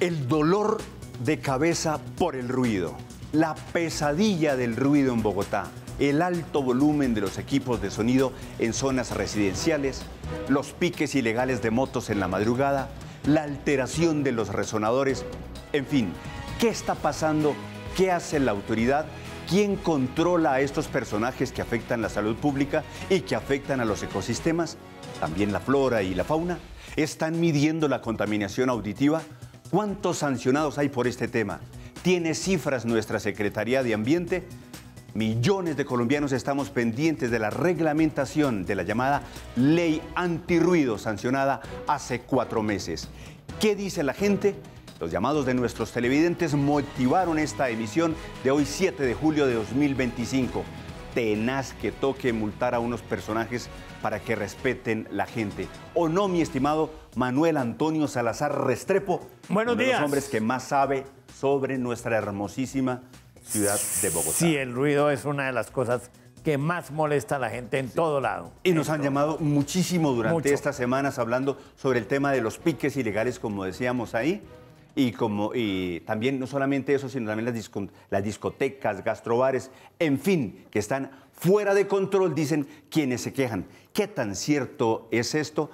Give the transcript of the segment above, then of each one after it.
El dolor de cabeza por el ruido, la pesadilla del ruido en Bogotá, el alto volumen de los equipos de sonido en zonas residenciales, los piques ilegales de motos en la madrugada, la alteración de los resonadores, en fin, ¿qué está pasando? ¿Qué hace la autoridad? ¿Quién controla a estos personajes que afectan la salud pública y que afectan a los ecosistemas? También la flora y la fauna. ¿Están midiendo la contaminación auditiva? ¿Cuántos sancionados hay por este tema? ¿Tiene cifras nuestra Secretaría de Ambiente? Millones de colombianos estamos pendientes de la reglamentación de la llamada Ley Antirruido, sancionada hace 4 meses. ¿Qué dice la gente? Los llamados de nuestros televidentes motivaron esta emisión de hoy, 7 de julio de 2025. Tenaz que toque multar a unos personajes para que respeten la gente. ¿O no, mi estimado Manuel Antonio Salazar Restrepo? Buenos días. Uno de los hombres que más sabe sobre nuestra hermosísima ciudad de Bogotá. Sí, el ruido es una de las cosas que más molesta a la gente en todo lado. Y nos han llamado muchísimo durante estas semanas hablando sobre el tema de los piques ilegales, como decíamos ahí. Y también no solamente eso, sino también las discotecas, gastrobares, en fin, que están fuera de control, dicen quienes se quejan. ¿Qué tan cierto es esto?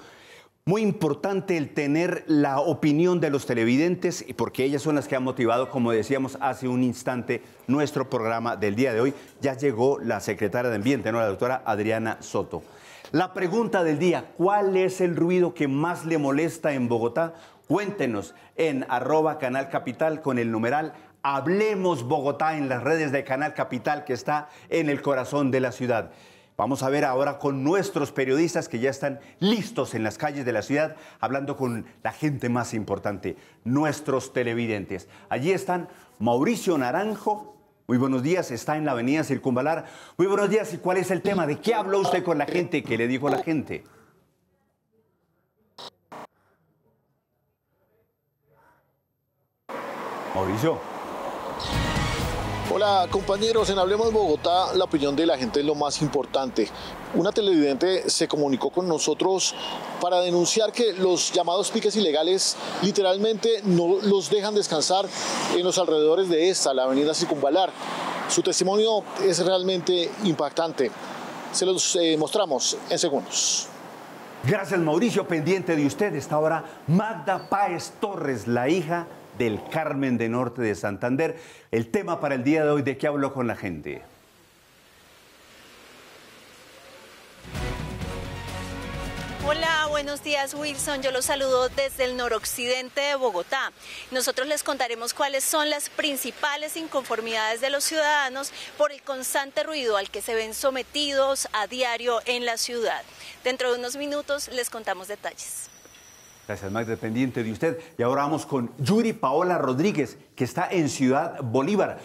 Muy importante el tener la opinión de los televidentes, porque ellas son las que han motivado, como decíamos hace un instante, nuestro programa del día de hoy. Ya llegó la secretaria de Ambiente, ¿no? La doctora Adriana Soto. La pregunta del día: ¿cuál es el ruido que más le molesta en Bogotá? Cuéntenos en @Canal Capital con el numeral Hablemos Bogotá en las redes de Canal Capital, que está en el corazón de la ciudad. Vamos a ver ahora con nuestros periodistas que ya están listos en las calles de la ciudad, hablando con la gente más importante, nuestros televidentes. Allí están Mauricio Naranjo. Muy buenos días, está en la avenida Circunvalar. Muy buenos días, ¿y cuál es el tema? ¿De qué habló usted con la gente? ¿Qué le dijo la gente? Mauricio. Hola compañeros, en Hablemos Bogotá la opinión de la gente es lo más importante. Una televidente se comunicó con nosotros para denunciar que los llamados piques ilegales literalmente no los dejan descansar en los alrededores de la avenida Circunvalar. Su testimonio es realmente impactante. Se los mostramos en segundos. Gracias, Mauricio. Pendiente de usted está ahora Magda Páez Torres, la hija del Carmen de Norte de Santander. El tema para el día de hoy: ¿de qué habló con la gente? Hola, buenos días, Wilson. Yo los saludo desde el noroccidente de Bogotá. Nosotros les contaremos cuáles son las principales inconformidades de los ciudadanos por el constante ruido al que se ven sometidos a diario en la ciudad. Dentro de unos minutos les contamos detalles. Gracias, Magda, pendiente de usted. Y ahora vamos con Yuri Paola Rodríguez, que está en Ciudad Bolívar.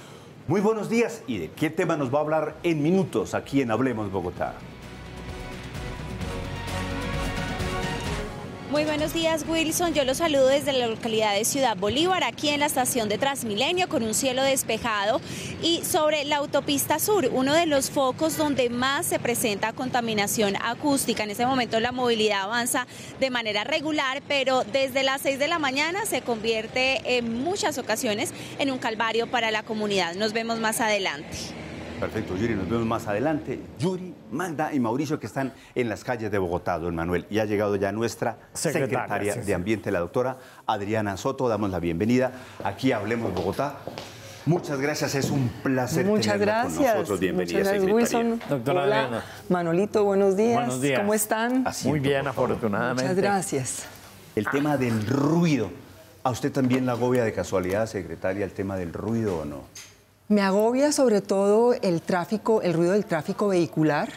Muy buenos días. ¿Y de qué tema nos va a hablar en minutos aquí en Hablemos Bogotá? Muy buenos días, Wilson. Yo los saludo desde la localidad de Ciudad Bolívar, aquí en la estación de Transmilenio, con un cielo despejado. Y sobre la autopista sur, uno de los focos donde más se presenta contaminación acústica. En este momento la movilidad avanza de manera regular, pero desde las 6 de la mañana se convierte en muchas ocasiones en un calvario para la comunidad. Nos vemos más adelante. Perfecto, Yuri, nos vemos más adelante. Yuri, Magda y Mauricio, que están en las calles de Bogotá, don Manuel. Y ha llegado ya nuestra secretaria de Ambiente, la doctora Adriana Soto. Damos la bienvenida aquí a Hablemos Bogotá. Muchas gracias, es un placer tenerla con nosotros. Bienvenida, muchas gracias, Wilson. Doctora Hola, Adriana. Manolito, buenos días. Buenos días. ¿Cómo están? Muy bien, afortunadamente. Muchas gracias. El tema del ruido. ¿A usted también la agobia de casualidad, secretaria, el tema del ruido o no? Me agobia sobre todo el tráfico, el ruido del tráfico vehicular,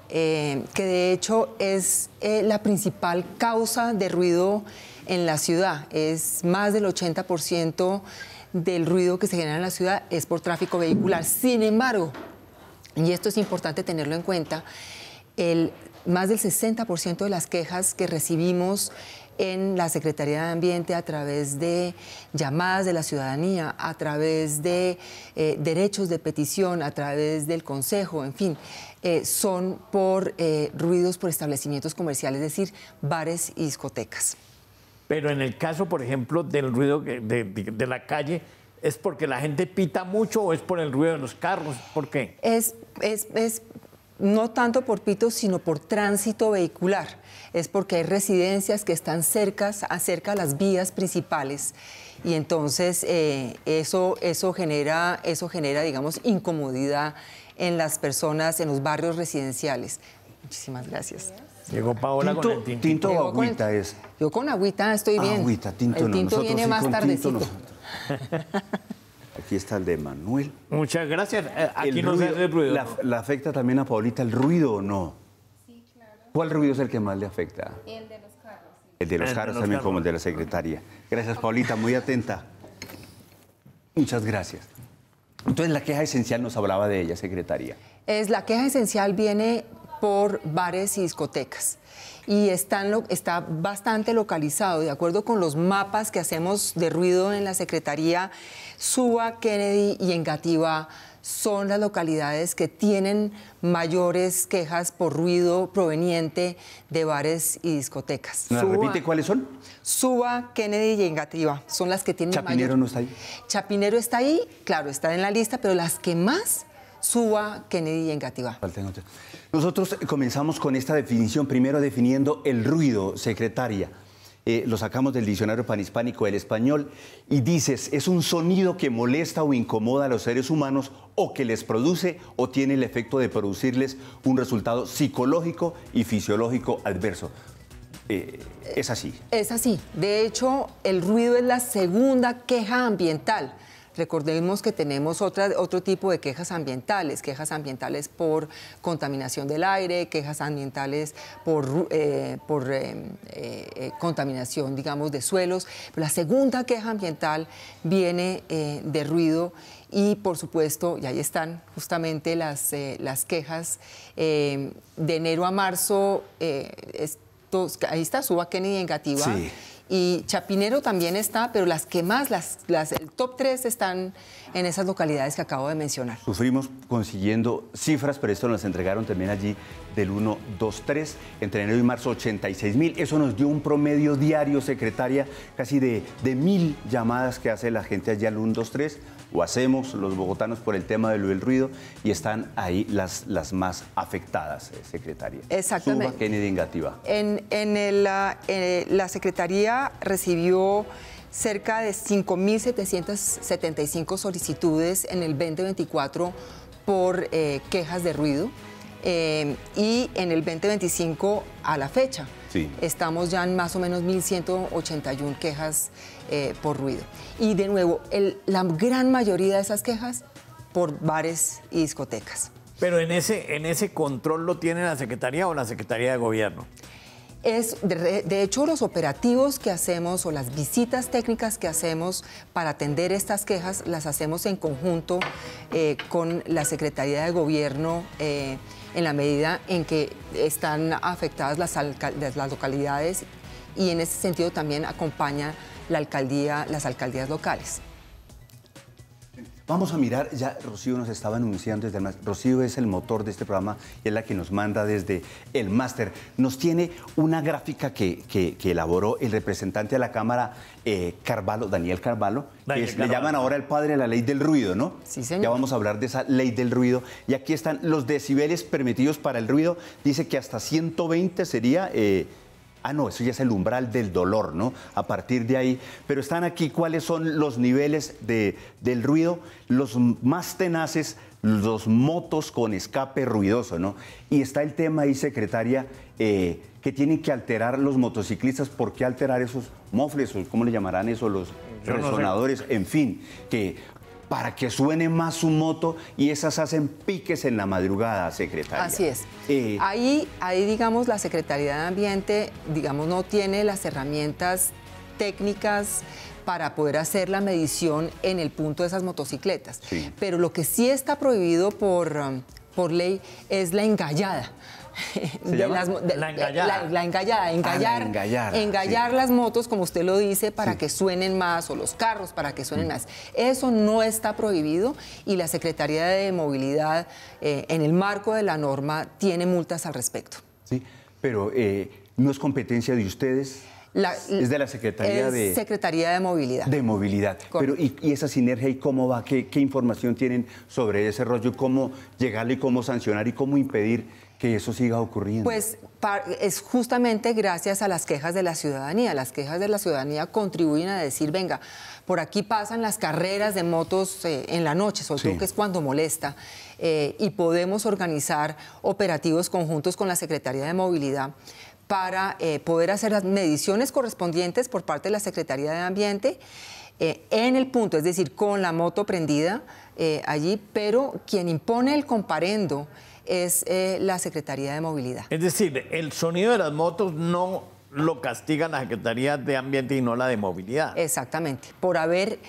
que de hecho es la principal causa de ruido en la ciudad. Es más del 80% del ruido que se genera en la ciudad es por tráfico vehicular. Sin embargo, y esto es importante tenerlo en cuenta, más del 60% de las quejas que recibimos en la Secretaría de Ambiente a través de llamadas de la ciudadanía, a través de derechos de petición, a través del Consejo, en fin, son por ruidos por establecimientos comerciales, es decir, bares y discotecas. Pero en el caso, por ejemplo, del ruido de la calle, ¿es porque la gente pita mucho o es por el ruido de los carros? ¿Por qué? Es no tanto por pitos, sino por tránsito vehicular. Es porque hay residencias que están cerca a las vías principales y entonces eso genera, digamos, incomodidad en las personas, en los barrios residenciales. Muchísimas gracias. Llegó Paola con el tinto. ¿Tinto o agüita es? Yo con agüita estoy bien. Agüita, tinto el no. tinto viene sí más tardecito. Aquí está el de Manuel. Muchas gracias. Aquí El no se hace ruido. ¿La afecta también a Paulita el ruido o no? Sí, claro. ¿Cuál ruido es el que más le afecta? El de los carros. Sí. El de los carros también, como el de la secretaria. Gracias, Paulita, muy atenta. Muchas gracias. Entonces, la queja esencial nos hablaba de ella, secretaria. La queja esencial viene por bares y discotecas y está bastante localizado. De acuerdo con los mapas que hacemos de ruido en la Secretaría, Suba, Kennedy y Engativá son las localidades que tienen mayores quejas por ruido proveniente de bares y discotecas. ¿Nos repite cuáles son? Suba, Kennedy y Engativá son las que tienen ¿Chapinero no está ahí? Chapinero está ahí, claro, está en la lista, pero las que más, Suba, Kennedy y Engativá. Nosotros comenzamos con esta definición, primero definiendo el ruido, secretaria. Lo sacamos del diccionario panhispánico del español y dices, es un sonido que molesta o incomoda a los seres humanos o que les produce o tiene el efecto de producirles un resultado psicológico y fisiológico adverso. Es así. Es así. De hecho, el ruido es la segunda queja ambiental. Recordemos que tenemos otro tipo de quejas ambientales por contaminación del aire, quejas ambientales por contaminación, digamos, de suelos. Pero la segunda queja ambiental viene de ruido y, por supuesto, y ahí están justamente las quejas de enero a marzo. Ahí está Suba, Kennedy y Engativá. Sí. Y Chapinero también está, pero las que más, el top 3 están en esas localidades que acabo de mencionar. Sufrimos consiguiendo cifras, pero esto nos entregaron también allí del 1, 2, 3, entre enero y marzo 86.000. Eso nos dio un promedio diario, secretaria, casi de 1.000 llamadas que hace la gente allí al 1, 2, 3, o hacemos los bogotanos por el tema del ruido, y están ahí las más afectadas, secretaria. Exactamente. Suba, Kennedy y Engativá. La Secretaría recibió cerca de 5.775 solicitudes en el 2024 por quejas de ruido y en el 2025 a la fecha estamos ya en más o menos 1.181 quejas por ruido. Y de nuevo, la gran mayoría de esas quejas por bares y discotecas. Pero en ese control lo tiene la Secretaría o la Secretaría de Gobierno. De hecho, los operativos que hacemos o las visitas técnicas que hacemos para atender estas quejas las hacemos en conjunto con la Secretaría de Gobierno en la medida en que están afectadas las localidades y en ese sentido también acompaña las alcaldías locales. Vamos a mirar, ya Rocío nos estaba anunciando desde el máster. Rocío es el motor de este programa y es la que nos manda desde el máster. Nos tiene una gráfica que elaboró el representante de la Cámara, Daniel Carvalho, le llaman ahora el padre de la ley del ruido, ¿no? Sí, señor. Ya vamos a hablar de esa ley del ruido. Y aquí están los decibeles permitidos para el ruido. Dice que hasta 120 sería... no, eso ya es el umbral del dolor, ¿no? A partir de ahí. Pero están aquí cuáles son los niveles del ruido, los más tenaces, los motos con escape ruidoso, ¿no? Y está el tema ahí, secretaria, que tienen que alterar los motociclistas. ¿Por qué alterar esos mofles? ¿Cómo le llamarán eso? Los resonadores, no sé. En fin, para que suene más su moto y esas hacen piques en la madrugada, secretaria. Así es. Ahí, digamos, la Secretaría de Ambiente, digamos, no tiene las herramientas técnicas para poder hacer la medición en el punto de esas motocicletas. Sí. Pero lo que sí está prohibido por ley es la engallada. La engallada. La engallada, engallar sí. las motos, como usted lo dice, para que suenen más, o los carros para que suenen más. Eso no está prohibido y la Secretaría de Movilidad, en el marco de la norma, tiene multas al respecto. Sí, pero no es competencia de ustedes. Es de la Secretaría de... Secretaría de Movilidad. De Movilidad. Pero, ¿y esa sinergia y cómo va? ¿Qué información tienen sobre ese rollo? ¿Cómo llegarle y cómo sancionar y cómo impedir que eso siga ocurriendo? Pues es justamente gracias a las quejas de la ciudadanía. Las quejas de la ciudadanía contribuyen a decir, venga, por aquí pasan las carreras de motos en la noche, sobre todo que es cuando molesta, y podemos organizar operativos conjuntos con la Secretaría de Movilidad para poder hacer las mediciones correspondientes por parte de la Secretaría de Ambiente en el punto, es decir, con la moto prendida allí, pero quien impone el comparendo es la Secretaría de Movilidad. Es decir, el sonido de las motos no lo castiga la Secretaría de Ambiente y no la de Movilidad. Exactamente, por haber,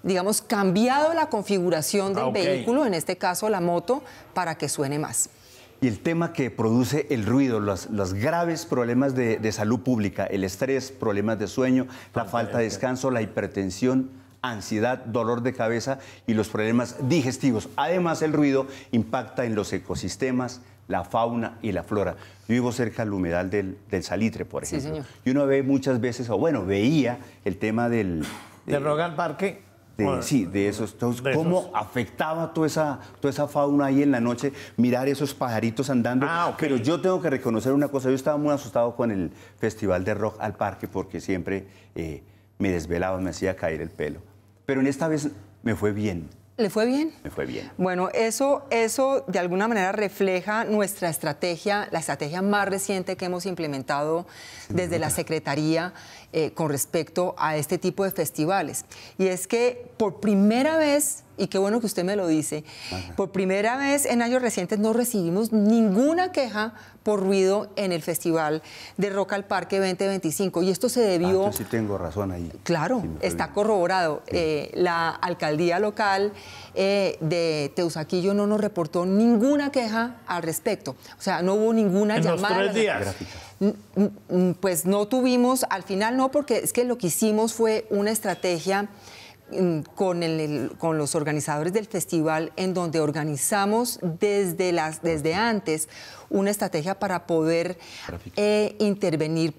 digamos, cambiado la configuración del vehículo, en este caso la moto, para que suene más. Y el tema que produce el ruido, los graves problemas de salud pública, el estrés, problemas de sueño, la falta de descanso, la hipertensión, ansiedad, dolor de cabeza y los problemas digestivos. Además, el ruido impacta en los ecosistemas, la fauna y la flora. Yo vivo cerca del humedal del Salitre, por ejemplo. Sí, señor. Y uno ve muchas veces, o bueno, veía el tema ¿De Rock Parque? Sí, de esos. Entonces, ¿cómo afectaba toda esa fauna ahí en la noche? Mirar esos pajaritos andando. Pero yo tengo que reconocer una cosa. Yo estaba muy asustado con el Festival de Rock al Parque porque siempre me desvelaba, me hacía caer el pelo. Pero en esta vez me fue bien. ¿Le fue bien? Me fue bien. Bueno, eso de alguna manera refleja nuestra estrategia, la estrategia más reciente que hemos implementado desde la Secretaría con respecto a este tipo de festivales. Y es que por primera vez, y qué bueno que usted me lo dice, por primera vez en años recientes no recibimos ninguna queja por ruido en el Festival de Rock al Parque 2025. Y esto se debió... sí tengo razón ahí. Claro, sí, está corroborado. Sí. La alcaldía local de Teusaquillo no nos reportó ninguna queja al respecto. O sea, no hubo ninguna llamada. ¿En los 3 días? Pues no tuvimos, al final no, porque es que lo que hicimos fue una estrategia con los organizadores del festival, en donde organizamos desde antes una estrategia para poder intervenir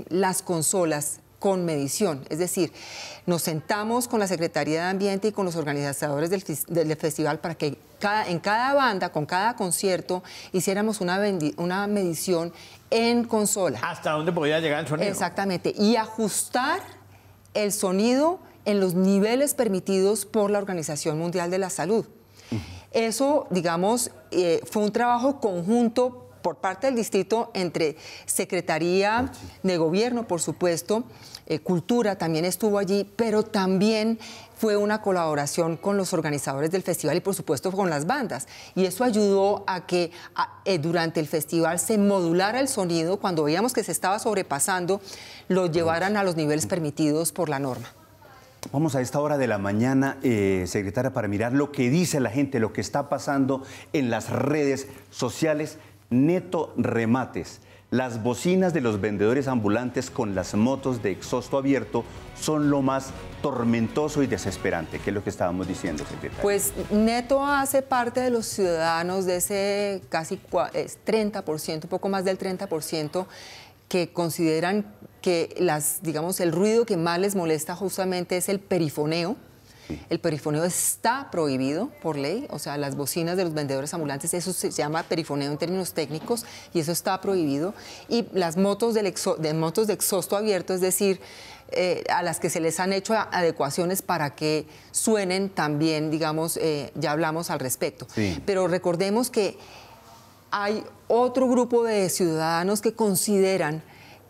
las consolas con medición. Es decir, nos sentamos con la Secretaría de Ambiente y con los organizadores del festival para que en cada banda, con cada concierto, hiciéramos una medición en consola. ¿Hasta dónde podía llegar el sonido? Exactamente, y ajustar el sonido en los niveles permitidos por la Organización Mundial de la Salud. Eso, digamos, fue un trabajo conjunto por parte del distrito entre Secretaría de Gobierno, por supuesto, Cultura también estuvo allí, pero también fue una colaboración con los organizadores del festival y, por supuesto, con las bandas. Y eso ayudó a que durante el festival se modulara el sonido. Cuando veíamos que se estaba sobrepasando, lo llevaran a los niveles permitidos por la norma. Vamos a esta hora de la mañana, secretaria, para mirar lo que dice la gente, lo que está pasando en las redes sociales. Neto Remates. Las bocinas de los vendedores ambulantes con las motos de exhausto abierto son lo más tormentoso y desesperante, que es lo que estábamos diciendo, secretaria. Pues Neto hace parte de los ciudadanos de ese casi 30%, un poco más del 30%, que consideran que digamos, el ruido que más les molesta justamente es el perifoneo. El perifoneo está prohibido por ley, o sea, las bocinas de los vendedores ambulantes, eso se llama perifoneo en términos técnicos y eso está prohibido. Y las motos de exhausto abierto, es decir, a las que se les han hecho adecuaciones para que suenen también, digamos, ya hablamos al respecto. Sí. Pero recordemos que hay otro grupo de ciudadanos que consideran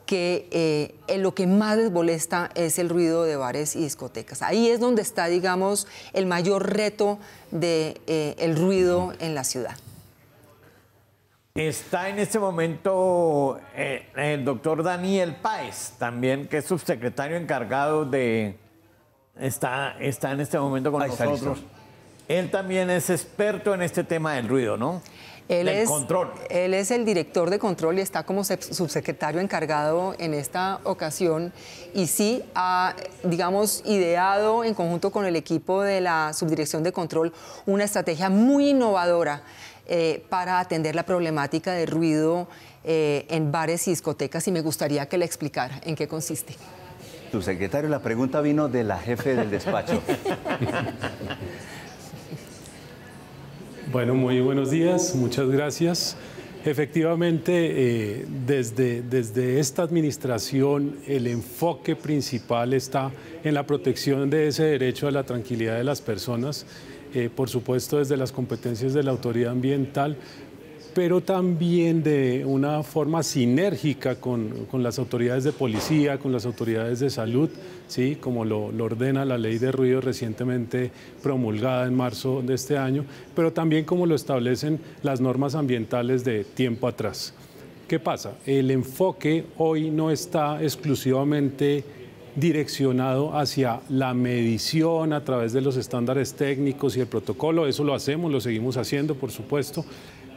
que lo que más les molesta es el ruido de bares y discotecas. Ahí es donde está, digamos, el mayor reto del ruido en la ciudad. Está en este momento el doctor Daniel Páez, también, que es subsecretario encargado de... Está en este momento con nosotros. Él también es experto en este tema del ruido, ¿no? control. Él es el director de control y está como subsecretario encargado en esta ocasión y sí ha, digamos, ideado en conjunto con el equipo de la subdirección de control una estrategia muy innovadora para atender la problemática de ruido en bares y discotecas y me gustaría que le explicara en qué consiste. Subsecretario, la pregunta vino de la jefe del despacho. Bueno, muy buenos días, muchas gracias. Efectivamente, desde esta administración el enfoque principal está en la protección de ese derecho a la tranquilidad de las personas, por supuesto desde las competencias de la autoridad ambiental, pero también de una forma sinérgica con las autoridades de policía, con las autoridades de salud, ¿sí? Como lo ordena la ley de ruido recientemente promulgada en marzo de este año, pero también como lo establecen las normas ambientales de tiempo atrás. ¿Qué pasa? El enfoque hoy no está exclusivamente direccionado hacia la medición a través de los estándares técnicos y el protocolo, eso lo hacemos, lo seguimos haciendo, por supuesto,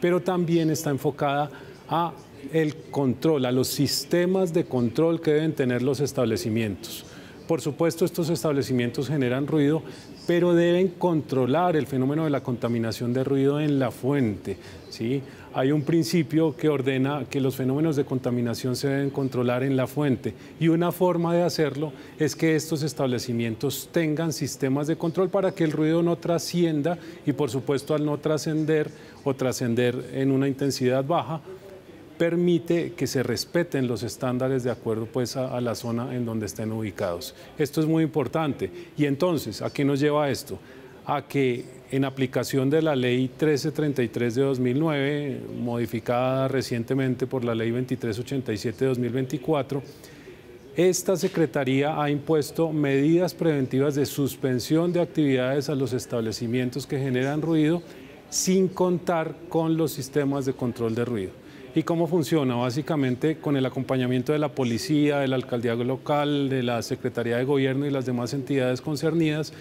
pero también está enfocada a el control, a los sistemas de control que deben tener los establecimientos. Por supuesto, estos establecimientos generan ruido, pero deben controlar el fenómeno de la contaminación de ruido en la fuente, ¿sí? Hay un principio que ordena que los fenómenos de contaminación se deben controlar en la fuente y una forma de hacerlo es que estos establecimientos tengan sistemas de control para que el ruido no trascienda y, por supuesto, al no trascender o trascender en una intensidad baja, permite que se respeten los estándares de acuerdo pues, a la zona en donde estén ubicados. Esto es muy importante. Y entonces, ¿a qué nos lleva esto? A que en aplicación de la Ley 1333 de 2009, modificada recientemente por la Ley 2387 de 2024, esta Secretaría ha impuesto medidas preventivas de suspensión de actividades a los establecimientos que generan ruido sin contar con los sistemas de control de ruido. ¿Y cómo funciona? Básicamente con el acompañamiento de la policía, de la alcaldía local, de la Secretaría de Gobierno y las demás entidades concernidas,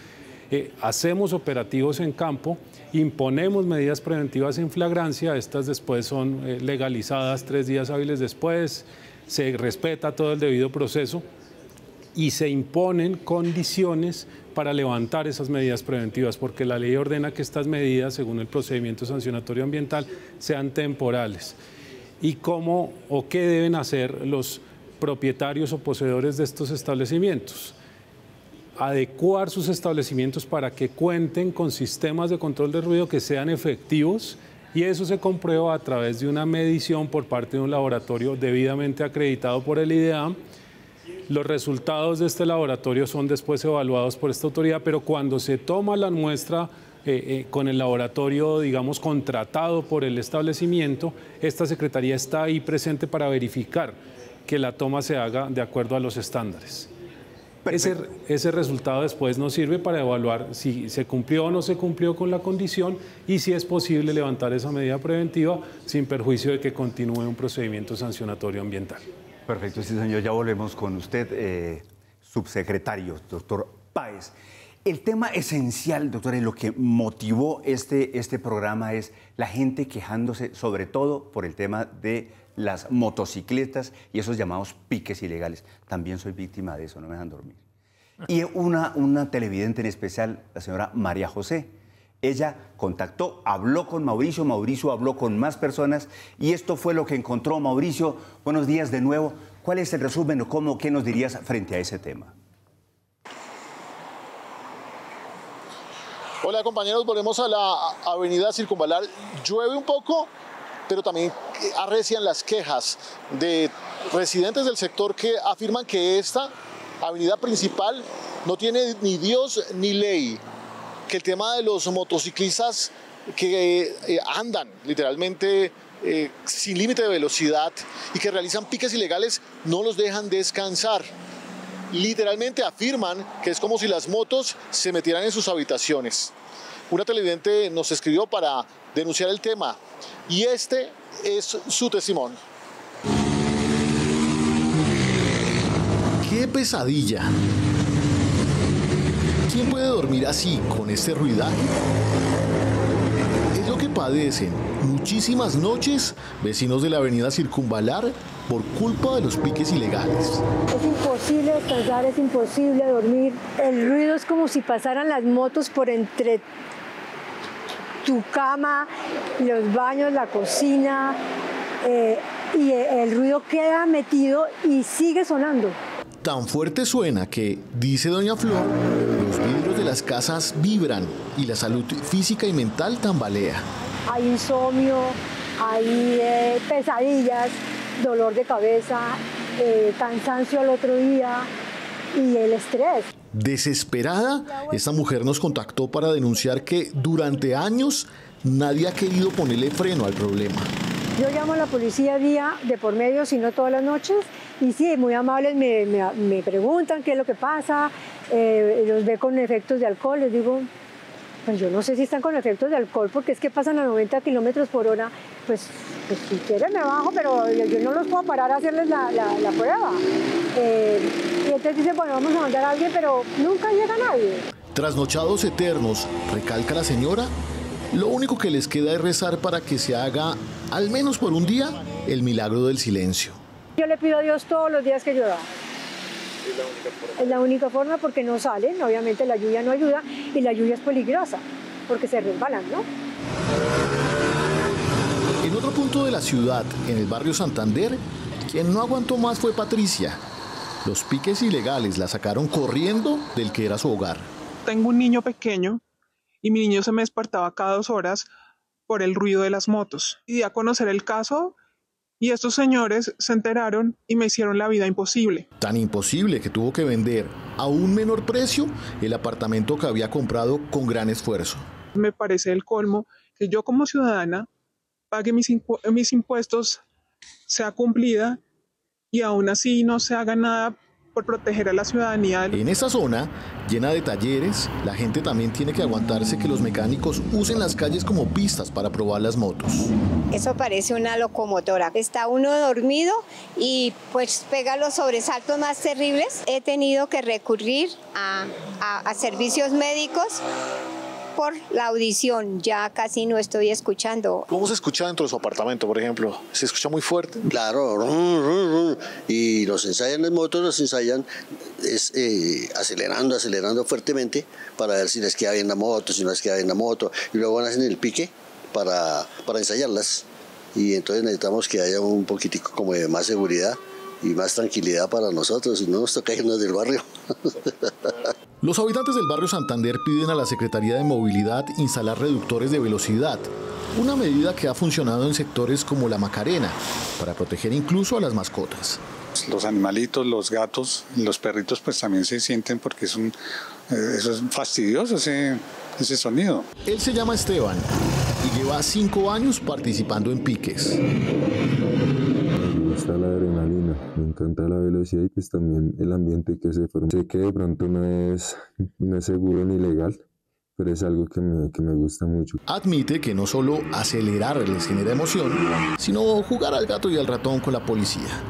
hacemos operativos en campo, imponemos medidas preventivas en flagrancia, estas después son legalizadas 3 días hábiles después, se respeta todo el debido proceso y se imponen condiciones para levantar esas medidas preventivas, porque la ley ordena que estas medidas, según el procedimiento sancionatorio ambiental, sean temporales. ¿Y cómo o qué deben hacer los propietarios o poseedores de estos establecimientos? Adecuar sus establecimientos para que cuenten con sistemas de control de ruido que sean efectivos y eso se comprueba a través de una medición por parte de un laboratorio debidamente acreditado por el IDEAM. Los resultados de este laboratorio son después evaluados por esta autoridad, pero cuando se toma la muestra con el laboratorio, digamos, contratado por el establecimiento, esta Secretaría está ahí presente para verificar que la toma se haga de acuerdo a los estándares. Ese resultado después nos sirve para evaluar si se cumplió o no se cumplió con la condición y si es posible levantar esa medida preventiva sin perjuicio de que continúe un procedimiento sancionatorio ambiental. Perfecto, sí señor, ya volvemos con usted, subsecretario, doctor Páez. El tema esencial, doctor, y lo que motivó este programa es la gente quejándose sobre todo por el tema de las motocicletas y esos llamados piques ilegales. También soy víctima de eso, no me dejan dormir. Y una televidente en especial, la señora María José, ella contactó, habló con Mauricio, Mauricio habló con más personas y esto fue lo que encontró. Mauricio, buenos días de nuevo. ¿Cuál es el resumen o qué nos dirías frente a ese tema? Hola compañeros, volvemos a la avenida Circunvalar. Llueve un poco, pero también arrecian las quejas de residentes del sector que afirman que esta avenida principal no tiene ni Dios ni ley, que el tema de los motociclistas que andan literalmente sin límite de velocidad y que realizan piques ilegales no los dejan descansar. Literalmente afirman que es como si las motos se metieran en sus habitaciones. Una televidente nos escribió para denunciar el tema y este es su testimonio. ¡Qué pesadilla! ¿Quién puede dormir así con este ruidaje? Es lo que padecen muchísimas noches vecinos de la avenida Circunvalar por culpa de los piques ilegales. Es imposible descansar, es imposible dormir. El ruido es como si pasaran las motos por entre tu cama, los baños, la cocina, y el ruido queda metido y sigue sonando. Tan fuerte suena que, dice doña Flor, los vidrios de las casas vibran y la salud física y mental tambalea. Hay insomnio, hay pesadillas, dolor de cabeza, cansancio al otro día y el estrés. Desesperada, esta mujer nos contactó para denunciar que durante años nadie ha querido ponerle freno al problema. Yo llamo a la policía día de por medio, si no todas las noches, y sí, muy amables me preguntan qué es lo que pasa, los ve con efectos de alcohol, les digo, pues yo no sé si están con efectos de alcohol, porque es que pasan a 90 kilómetros por hora, pues si quieren me bajo, pero yo no los puedo parar a hacerles la prueba. Y entonces dicen, bueno, vamos a mandar a alguien, pero nunca llega nadie. Trasnochados eternos, recalca la señora, lo único que les queda es rezar para que se haga, al menos por un día, el milagro del silencio. Yo le pido a Dios todos los días que llueva. Es la única forma porque no salen, obviamente la lluvia no ayuda y la lluvia es peligrosa porque se resbalan, ¿no? En otro punto de la ciudad, en el barrio Santander, quien no aguantó más fue Patricia. Los piques ilegales la sacaron corriendo del que era su hogar. Tengo un niño pequeño y mi niño se me despertaba cada 2 horas por el ruido de las motos. Y di a conocer el caso y estos señores se enteraron y me hicieron la vida imposible. Tan imposible que tuvo que vender a un menor precio el apartamento que había comprado con gran esfuerzo. Me parece el colmo que yo como ciudadana pague mis impuestos, sea cumplida y aún así no se haga nada por proteger a la ciudadanía. En esa zona, llena de talleres, la gente también tiene que aguantarse que los mecánicos usen las calles como pistas para probar las motos. Eso parece una locomotora. Está uno dormido y pues pega los sobresaltos más terribles. He tenido que recurrir a servicios médicos por la audición, ya casi no estoy escuchando. ¿Cómo se escucha dentro de su apartamento, por ejemplo? ¿Se escucha muy fuerte? Claro, y los ensayan las motos, los ensayan acelerando fuertemente para ver si les queda bien la moto, si no les queda bien la moto, y luego hacen el pique para ensayarlas, y entonces necesitamos que haya un poquitico como de más seguridad y más tranquilidad para nosotros, si no nos toca irnos del barrio. Los habitantes del barrio Santander piden a la Secretaría de Movilidad instalar reductores de velocidad, una medida que ha funcionado en sectores como La Macarena, para proteger incluso a las mascotas. Los animalitos, los gatos, los perritos pues también se sienten porque eso es fastidioso ese sonido. Él se llama Esteban y lleva 5 años participando en piques. Me gusta la adrenalina, me encanta la velocidad y pues también el ambiente que se forma. Sé que de pronto no es seguro ni legal, pero es algo que me gusta mucho. Admite que no solo acelerar les genera emoción, sino jugar al gato y al ratón con la policía.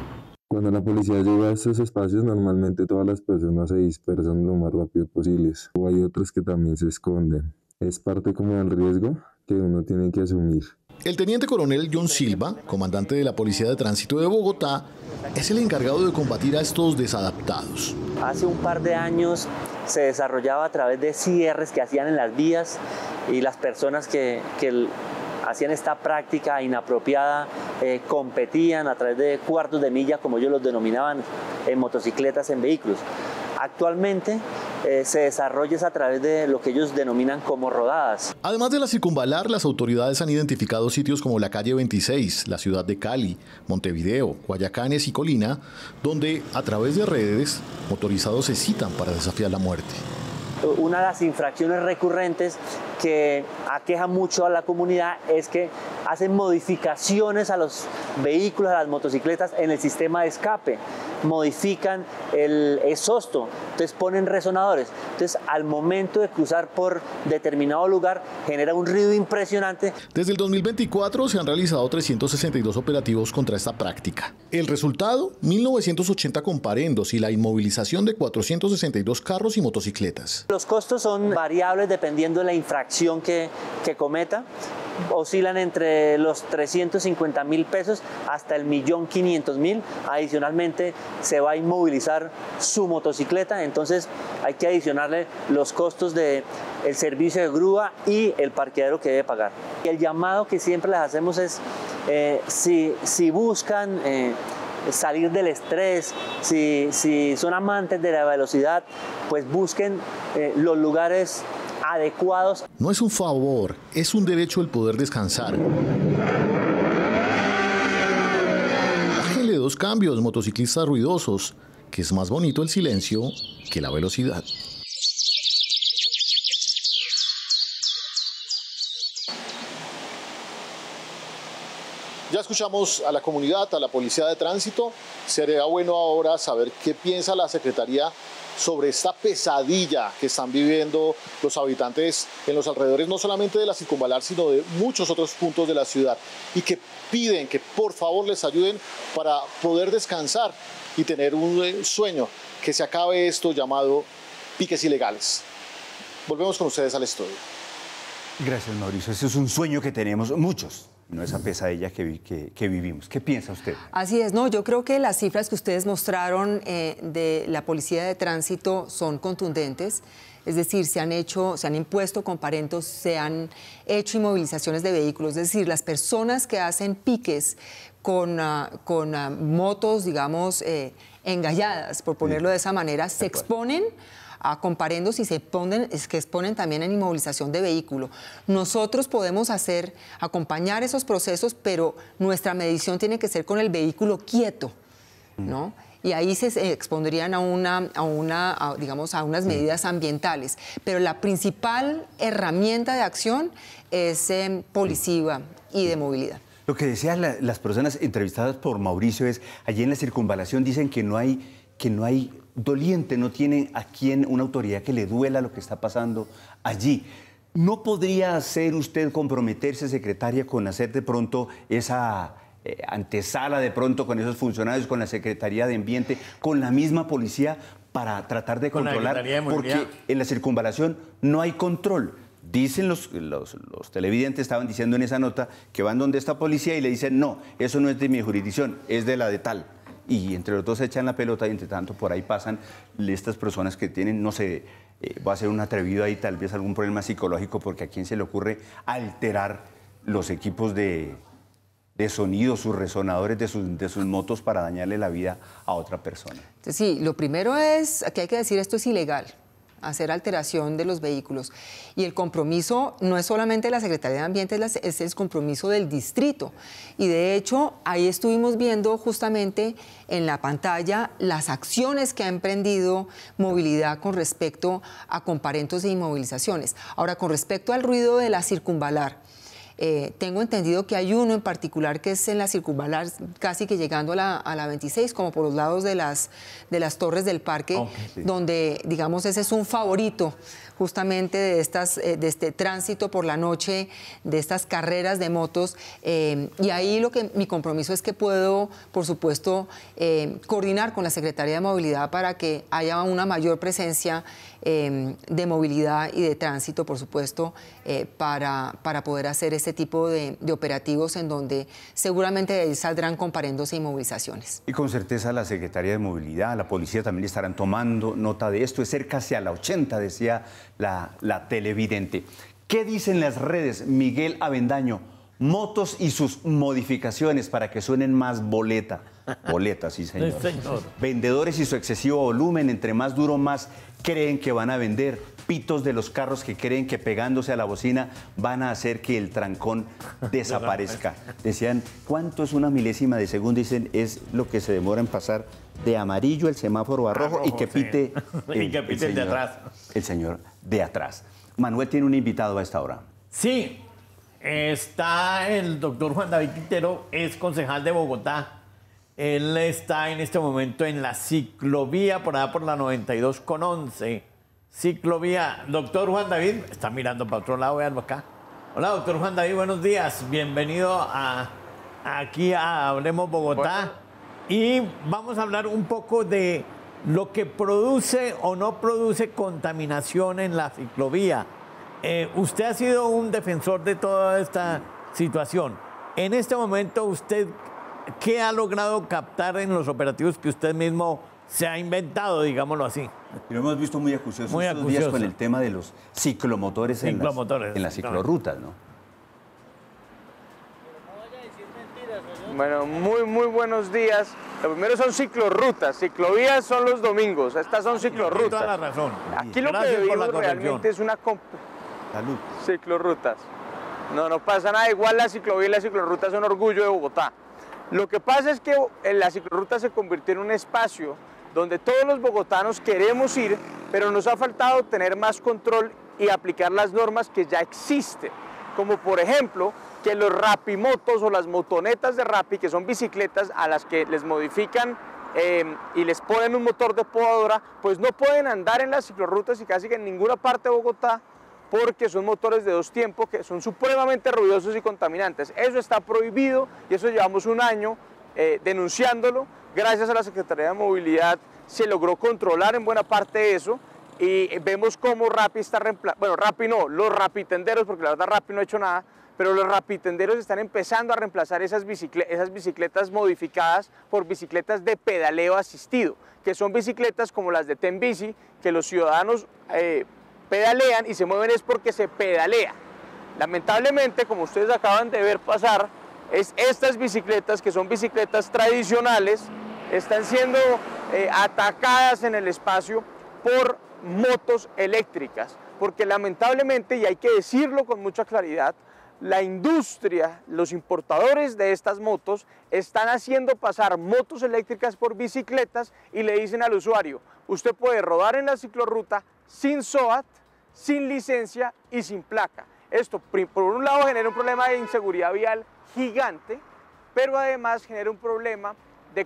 Cuando la policía llega a estos espacios, normalmente todas las personas se dispersan lo más rápido posible. O hay otros que también se esconden. Es parte como del riesgo que uno tiene que asumir. El teniente coronel John Silva, comandante de la Policía de Tránsito de Bogotá, es el encargado de combatir a estos desadaptados. Hace un par de años se desarrollaba a través de cierres que hacían en las vías y las personas que hacían esta práctica inapropiada competían a través de cuartos de milla, como ellos los denominaban, en motocicletas, en vehículos. Actualmente se desarrolla a través de lo que ellos denominan como rodadas. Además de la Circunvalar, las autoridades han identificado sitios como la calle 26, la ciudad de Cali, Montevideo, Guayacanes y Colina, donde a través de redes motorizados se citan para desafiar la muerte. Una de las infracciones recurrentes que aqueja mucho a la comunidad es que hacen modificaciones a los vehículos, a las motocicletas en el sistema de escape, modifican el exhausto, entonces ponen resonadores. Entonces al momento de cruzar por determinado lugar genera un ruido impresionante. Desde el 2024 se han realizado 362 operativos contra esta práctica. El resultado, 1.980 comparendos y la inmovilización de 462 carros y motocicletas. Los costos son variables dependiendo de la infracción que cometa. oscilan entre los 350.000 pesos hasta el 1.500.000. Adicionalmente se va a inmovilizar su motocicleta, entonces hay que adicionarle los costos del servicio de grúa y el parqueadero que debe pagar. Y el llamado que siempre les hacemos es, si buscan salir del estrés, si son amantes de la velocidad, pues busquen los lugares adecuados. No es un favor, es un derecho el poder descansar. Bájenle 2 cambios, motociclistas ruidosos, que es más bonito el silencio que la velocidad. Ya escuchamos a la comunidad, a la policía de tránsito. Sería bueno ahora saber qué piensa la Secretaría sobre esta pesadilla que están viviendo los habitantes en los alrededores, no solamente de la Circunvalar, sino de muchos otros puntos de la ciudad, y que piden que por favor les ayuden para poder descansar y tener un sueño, que se acabe esto llamado piques ilegales. Volvemos con ustedes al estudio. Gracias, Mauricio. Ese es un sueño que tenemos muchos, no esa pesadilla que vivimos. ¿Qué piensa usted? Así es, no, yo creo que las cifras que ustedes mostraron de la Policía de Tránsito son contundentes. Es decir, se han impuesto comparendos, se han hecho inmovilizaciones de vehículos. Es decir, las personas que hacen piques con motos, digamos, engalladas, por ponerlo de esa manera, se exponen a comparendos y se exponen también en inmovilización de vehículo. Nosotros podemos acompañar esos procesos, pero nuestra medición tiene que ser con el vehículo quieto, ¿no? Y ahí se expondrían a unas medidas ambientales. Pero la principal herramienta de acción es policiva y de movilidad. Lo que decían las personas entrevistadas por Mauricio es, allí en la circunvalación dicen que no hay doliente, no tiene a quien, una autoridad que le duela lo que está pasando allí. ¿No podría hacer usted comprometerse, secretaria, con hacer de pronto esa antesala de pronto con esos funcionarios, con la Secretaría de Ambiente, con la misma policía para tratar de controlar? Porque en la circunvalación no hay control. Dicen los televidentes, estaban diciendo en esa nota, que van donde esta policía y le dicen, no, eso no es de mi jurisdicción, es de la de tal. Y entre los dos se echan la pelota y entre tanto por ahí pasan estas personas que tienen, no sé, va a ser un atrevido ahí, tal vez algún problema psicológico, porque a quién se le ocurre alterar los equipos de sonido, sus resonadores de sus motos para dañarle la vida a otra persona. Sí, lo primero es que hay que decir esto es ilegal, hacer alteración de los vehículos. Y el compromiso no es solamente de la Secretaría de Ambiente, es el compromiso del distrito. Y de hecho, ahí estuvimos viendo justamente en la pantalla las acciones que ha emprendido Movilidad con respecto a comparentos e inmovilizaciones. Ahora, con respecto al ruido de la circunvalar, tengo entendido que hay uno en particular que es en la circunvalar, casi que llegando a la 26, como por los lados de las torres del parque, sí, donde, digamos, ese es un favorito justamente de este tránsito por la noche, de estas carreras de motos. Y ahí mi compromiso es que puedo, por supuesto, coordinar con la Secretaría de Movilidad para que haya una mayor presencia de movilidad y de tránsito, por supuesto, para poder hacer este tipo de operativos en donde seguramente de ahí saldrán comparendos e inmovilizaciones. Y con certeza la Secretaría de Movilidad, la policía también estarán tomando nota de esto. Es cerca hacia la 80, decía la televidente. ¿Qué dicen las redes, Miguel Avendaño? Motos y sus modificaciones para que suenen más boleta. Boleta, sí, señor. Sí, señor. Vendedores y su excesivo volumen, entre más duro, más creen que van a vender. Pitos de los carros que creen que pegándose a la bocina van a hacer que el trancón desaparezca. Decían, ¿cuánto es una milésima de segundo? Dicen, es lo que se demora en pasar de amarillo el semáforo a rojo y que pite, sí. Y que pite el de atrás. El señor de atrás. Manuel tiene un invitado a esta hora. Sí, está el doctor Juan David Quintero, es concejal de Bogotá. Él está en este momento en la ciclovía, por allá por la 92,11. Ciclovía. Doctor Juan David, está mirando para otro lado, véanlo acá. Hola, doctor Juan David, buenos días. Bienvenido aquí a Hablemos Bogotá. Y vamos a hablar un poco de lo que produce o no produce contaminación en la ciclovía. usted ha sido un defensor de toda esta situación. En este momento, ¿usted qué ha logrado captar en los operativos que usted mismo se ha inventado, digámoslo así? Y lo hemos visto muy acucioso estos días con el tema de los ciclomotores, en las ciclorrutas, ¿no? Bueno, muy buenos días. Lo primero son ciclorrutas, ciclovías son los domingos, estas son ciclorrutas. Toda la razón. Aquí lo que vivimos realmente es una... Salud. Ciclorrutas. No pasa nada, igual la ciclovía y la ciclorruta son orgullo de Bogotá. Lo que pasa es que la ciclorruta se convirtió en un espacio donde todos los bogotanos queremos ir, pero nos ha faltado tener más control y aplicar las normas que ya existen, como por ejemplo que los rapimotos o las motonetas de Rappi, que son bicicletas a las que les modifican y les ponen un motor de podadora, pues no pueden andar en las ciclorrutas y casi que en ninguna parte de Bogotá, porque son motores de 2 tiempos que son supremamente ruidosos y contaminantes. Eso está prohibido y eso llevamos un año denunciándolo. Gracias a la Secretaría de Movilidad se logró controlar en buena parte eso y vemos cómo Rappi está reemplazando, bueno, Rappi no, los rapitenderos, porque la verdad Rappi no ha hecho nada, pero los rapitenderos están empezando a reemplazar esas bicicletas modificadas por bicicletas de pedaleo asistido, que son bicicletas como las de Tenbici, que los ciudadanos pedalean y se mueven es porque se pedalea. Lamentablemente, como ustedes acaban de ver pasar, estas bicicletas, que son bicicletas tradicionales, están siendo atacadas en el espacio por motos eléctricas, porque lamentablemente, y hay que decirlo con mucha claridad, la industria, los importadores de estas motos están haciendo pasar motos eléctricas por bicicletas y le dicen al usuario, usted puede rodar en la ciclorruta sin SOAT, sin licencia y sin placa. Esto, por un lado, genera un problema de inseguridad vial gigante, pero además genera un problema de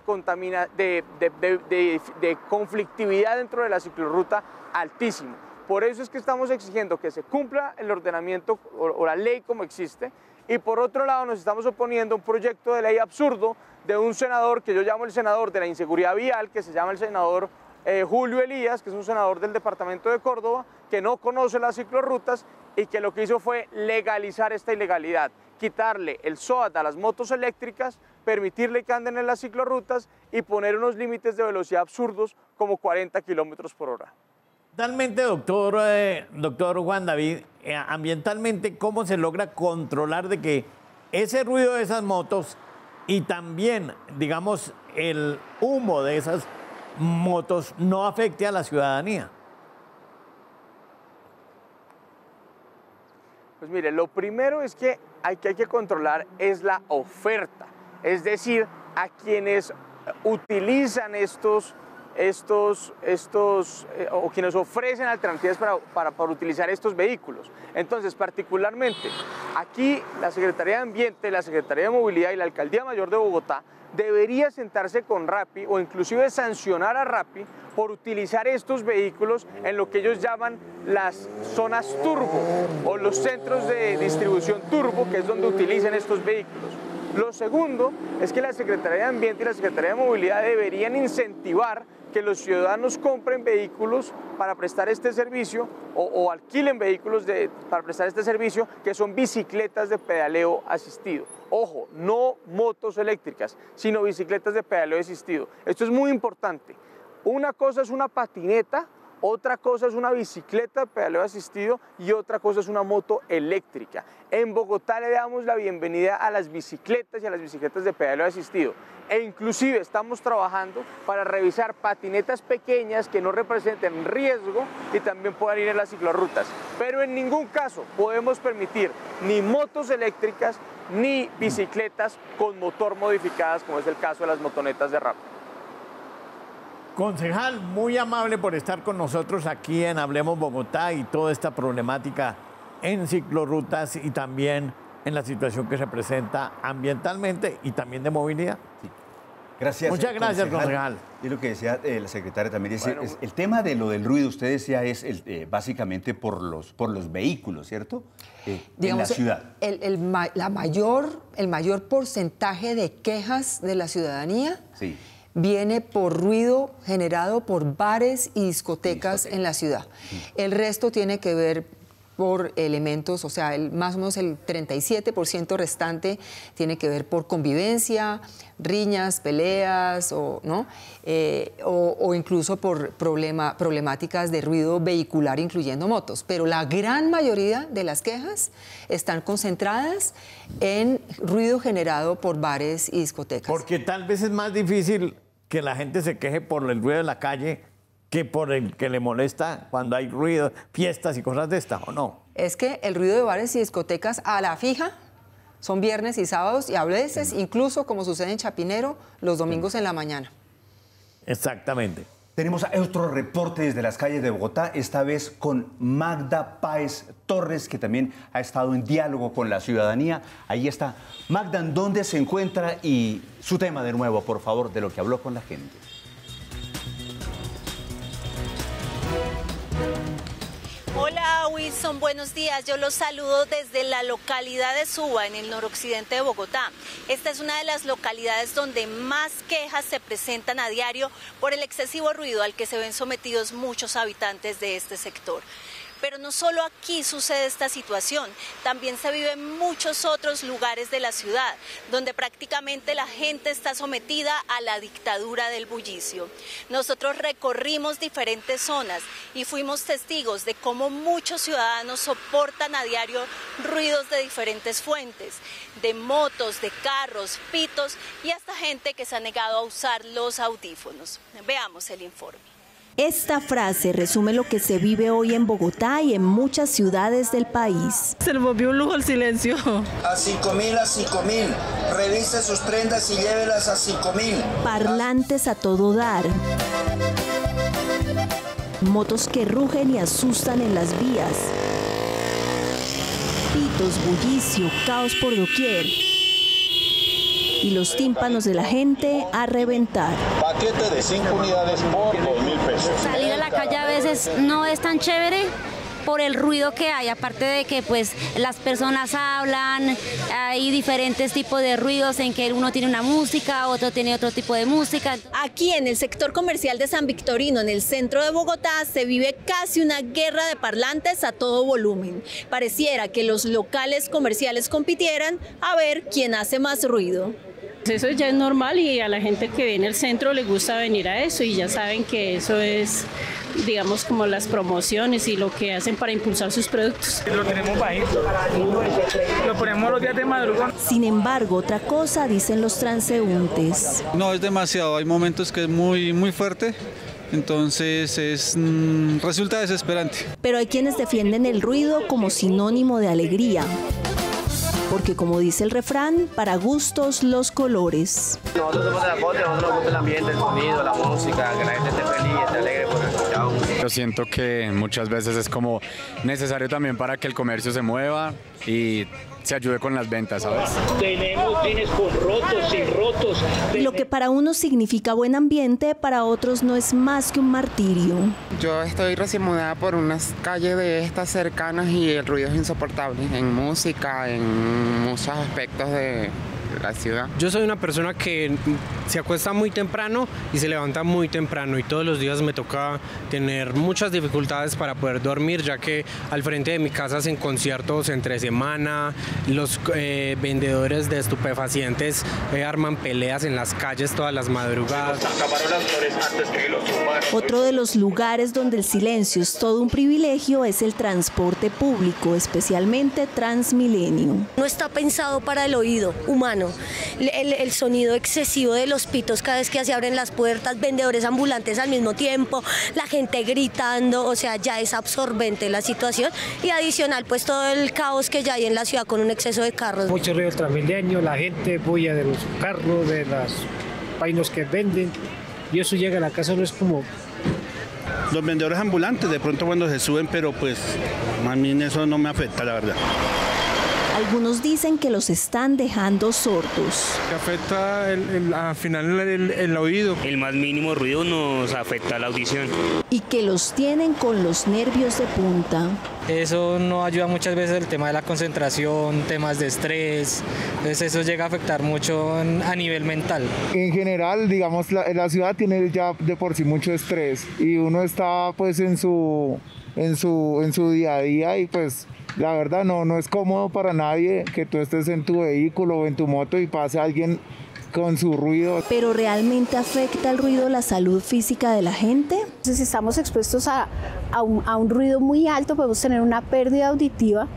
conflictividad dentro de la ciclorruta altísimo. Por eso es que estamos exigiendo que se cumpla el ordenamiento o la ley como existe, y por otro lado nos estamos oponiendo a un proyecto de ley absurdo de un senador que yo llamo el senador de la inseguridad vial, que se llama el senador Julio Elías, que es un senador del departamento de Córdoba, que no conoce las ciclorrutas y que lo que hizo fue legalizar esta ilegalidad, quitarle el SOAT a las motos eléctricas, permitirle que anden en las ciclorrutas y poner unos límites de velocidad absurdos como 40 kilómetros por hora. Totalmente, doctor Juan David, ambientalmente, ¿cómo se logra controlar de que ese ruido de esas motos y también, digamos, el humo de esas motos no afecte a la ciudadanía? Pues mire, lo primero es que hay que controlar es la oferta, es decir, a quienes utilizan o quienes ofrecen alternativas para utilizar estos vehículos. Entonces, particularmente, aquí la Secretaría de Ambiente, la Secretaría de Movilidad y la Alcaldía Mayor de Bogotá debería sentarse con Rappi o inclusive sancionar a Rappi por utilizar estos vehículos en lo que ellos llaman las zonas turbo o los centros de distribución turbo, que es donde utilizan estos vehículos. Lo segundo es que la Secretaría de Ambiente y la Secretaría de Movilidad deberían incentivar que los ciudadanos compren vehículos para prestar este servicio o alquilen vehículos para prestar este servicio, que son bicicletas de pedaleo asistido. Ojo, no motos eléctricas, sino bicicletas de pedaleo asistido. Esto es muy importante. Una cosa es una patineta, otra cosa es una bicicleta de pedaleo asistido y otra cosa es una moto eléctrica. En Bogotá le damos la bienvenida a las bicicletas y a las bicicletas de pedaleo asistido. E inclusive estamos trabajando para revisar patinetas pequeñas que no representen riesgo y también puedan ir en las ciclorrutas. Pero en ningún caso podemos permitir ni motos eléctricas ni bicicletas con motor modificadas, como es el caso de las motonetas de Rappi. Concejal, muy amable por estar con nosotros aquí en Hablemos Bogotá y toda esta problemática en ciclorrutas y también en la situación que se presenta ambientalmente y también de movilidad. Sí. Gracias. Muchas gracias, concejal. Y lo que decía la secretaria también es el tema de lo del ruido, usted decía, es básicamente por los vehículos, ¿cierto? Digamos, en la ciudad. El mayor porcentaje de quejas de la ciudadanía viene por ruido generado por bares y discotecas en la ciudad. El resto tiene que ver por elementos, o sea, más o menos el 37% restante tiene que ver por convivencia, riñas, peleas, ¿no? O incluso por problemáticas de ruido vehicular, incluyendo motos. Pero la gran mayoría de las quejas están concentradas en ruido generado por bares y discotecas. Porque tal vez es más difícil que la gente se queje por el ruido de la calle que por el que le molesta cuando hay ruido, fiestas y cosas de estas, ¿o no? Es que el ruido de bares y discotecas a la fija son viernes y sábados y a veces, incluso como sucede en Chapinero, los domingos en la mañana. Exactamente. Tenemos otro reporte desde las calles de Bogotá, esta vez con Magda Páez Torres, que también ha estado en diálogo con la ciudadanía. Ahí está. Magda, ¿en dónde se encuentra? Y su tema de nuevo, por favor, de lo que habló con la gente. Hola Wilson, buenos días. Yo los saludo desde la localidad de Suba, en el noroccidente de Bogotá. Esta es una de las localidades donde más quejas se presentan a diario por el excesivo ruido al que se ven sometidos muchos habitantes de este sector. Pero no solo aquí sucede esta situación, también se vive en muchos otros lugares de la ciudad, donde prácticamente la gente está sometida a la dictadura del bullicio. Nosotros recorrimos diferentes zonas y fuimos testigos de cómo muchos ciudadanos soportan a diario ruidos de diferentes fuentes, de motos, de carros, pitos y hasta gente que se ha negado a usar los audífonos. Veamos el informe. Esta frase resume lo que se vive hoy en Bogotá y en muchas ciudades del país. Se le volvió un lujo el silencio. A 5.000, a 5.000. Revise sus prendas y llévelas a 5.000. Parlantes a todo dar. Motos que rugen y asustan en las vías. Pitos, bullicio, caos por doquier. Y los tímpanos de la gente a reventar. Paquete de 5 unidades por 2.000 pesos. Salir a la calle a veces no es tan chévere por el ruido que hay, aparte de que pues las personas hablan, hay diferentes tipos de ruidos en que uno tiene una música, otro tiene otro tipo de música. Aquí en el sector comercial de San Victorino, en el centro de Bogotá, se vive casi una guerra de parlantes a todo volumen. Pareciera que los locales comerciales compitieran a ver quién hace más ruido. Eso ya es normal y a la gente que viene al centro le gusta venir a eso y ya saben que eso es, digamos, como las promociones y lo que hacen para impulsar sus productos. Lo tenemos bajito, lo ponemos los días de madrugada. Sin embargo, otra cosa dicen los transeúntes. No, es demasiado, hay momentos que es muy fuerte. Entonces resulta desesperante. Pero hay quienes defienden el ruido como sinónimo de alegría. Porque como dice el refrán, para gustos los colores. Nosotros somos de la costa, nosotros nos gusta el ambiente, el sonido, la música, que la gente esté feliz, esté alegre por escuchar. Yo siento que muchas veces es como necesario también para que el comercio se mueva y se ayude con las ventas, ¿sabes? Tenemos bienes con rotos, sin rotos. Lo que para unos significa buen ambiente, para otros no es más que un martirio. Yo estoy recién mudada por unas calles de estas cercanas y el ruido es insoportable, en música, en muchos aspectos de la ciudad. Yo soy una persona que se acuesta muy temprano y se levanta muy temprano y todos los días me toca tener muchas dificultades para poder dormir, ya que al frente de mi casa hacen conciertos entre semana, los vendedores de estupefacientes arman peleas en las calles todas las madrugadas. Otro de los lugares donde el silencio es todo un privilegio es el transporte público, especialmente Transmilenio. No está pensado para el oído humano. El sonido excesivo de los pitos cada vez que se abren las puertas, vendedores ambulantes al mismo tiempo, la gente gritando, o sea, ya es absorbente la situación y adicional pues todo el caos que ya hay en la ciudad con un exceso de carros. Mucho ruido del Transmilenio, la gente bulla de los carros, de los vainos que venden y eso llega a la casa, no es como... Los vendedores ambulantes de pronto cuando se suben, pero pues a mí eso no me afecta, la verdad. Algunos dicen que los están dejando sordos. Afecta al final el oído. El más mínimo ruido nos afecta la audición. Y que los tienen con los nervios de punta. Eso no ayuda muchas veces el tema de la concentración, temas de estrés. Entonces eso llega a afectar mucho a nivel mental. En general, digamos, la ciudad tiene ya de por sí mucho estrés y uno está pues en su día a día y pues la verdad no es cómodo para nadie que tú estés en tu vehículo o en tu moto y pase alguien con su ruido. ¿Pero realmente afecta el ruido la salud física de la gente? Entonces, si estamos expuestos a un ruido muy alto, podemos tener una pérdida auditiva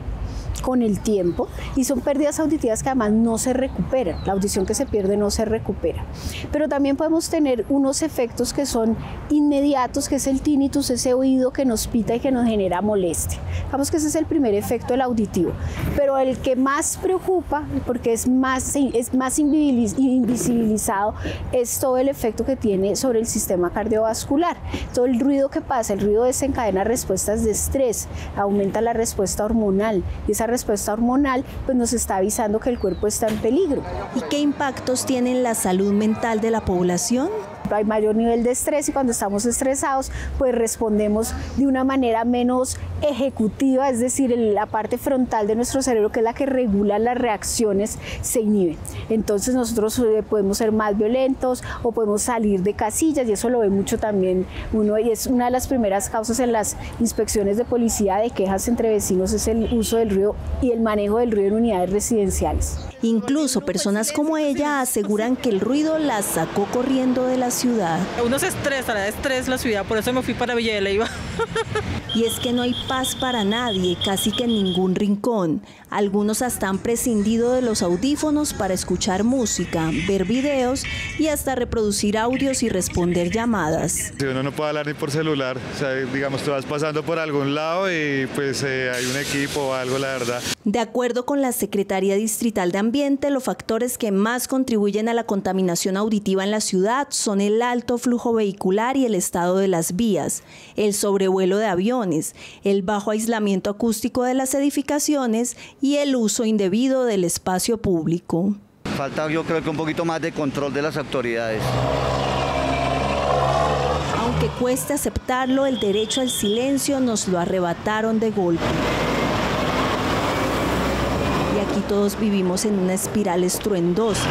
con el tiempo y son pérdidas auditivas que además no se recuperan, la audición que se pierde no se recupera. Pero también podemos tener unos efectos que son inmediatos, que es el tinnitus, ese oído que nos pita y que nos genera molestia. Digamos que ese es el primer efecto del auditivo, pero el que más preocupa, porque es más invisibilizado, es todo el efecto que tiene sobre el sistema cardiovascular. Todo el ruido que pasa, el ruido desencadena respuestas de estrés, aumenta la respuesta hormonal y esa respuesta hormonal pues nos está avisando que el cuerpo está en peligro. ¿Y qué impactos tiene en la salud mental de la población? Hay mayor nivel de estrés y cuando estamos estresados pues respondemos de una manera menos ejecutiva, es decir, la parte frontal de nuestro cerebro, que es la que regula las reacciones, se inhibe. Entonces nosotros podemos ser más violentos o podemos salir de casillas y eso lo ve mucho también uno y es una de las primeras causas en las inspecciones de policía de quejas entre vecinos, es el uso del ruido y el manejo del ruido en unidades residenciales. Incluso personas como ella aseguran que el ruido las sacó corriendo de la ciudad. Uno se estresa, la estrés la ciudad, por eso me fui para Villa de Leyva. Y es que no hay paz para nadie, casi que en ningún rincón. Algunos hasta han prescindido de los audífonos para escuchar música, ver videos y hasta reproducir audios y responder llamadas. Si uno no puede hablar ni por celular, o sea, digamos, tú vas pasando por algún lado y pues hay un equipo o algo, la verdad. De acuerdo con la Secretaría Distrital de Ambiente, los factores que más contribuyen a la contaminación auditiva en la ciudad son el alto flujo vehicular y el estado de las vías, el sobrevuelo de aviones, el bajo aislamiento acústico de las edificaciones y el uso indebido del espacio público. Falta, yo creo que un poquito más de control de las autoridades. Aunque cueste aceptarlo, el derecho al silencio nos lo arrebataron de golpe. Y aquí todos vivimos en una espiral estruendosa,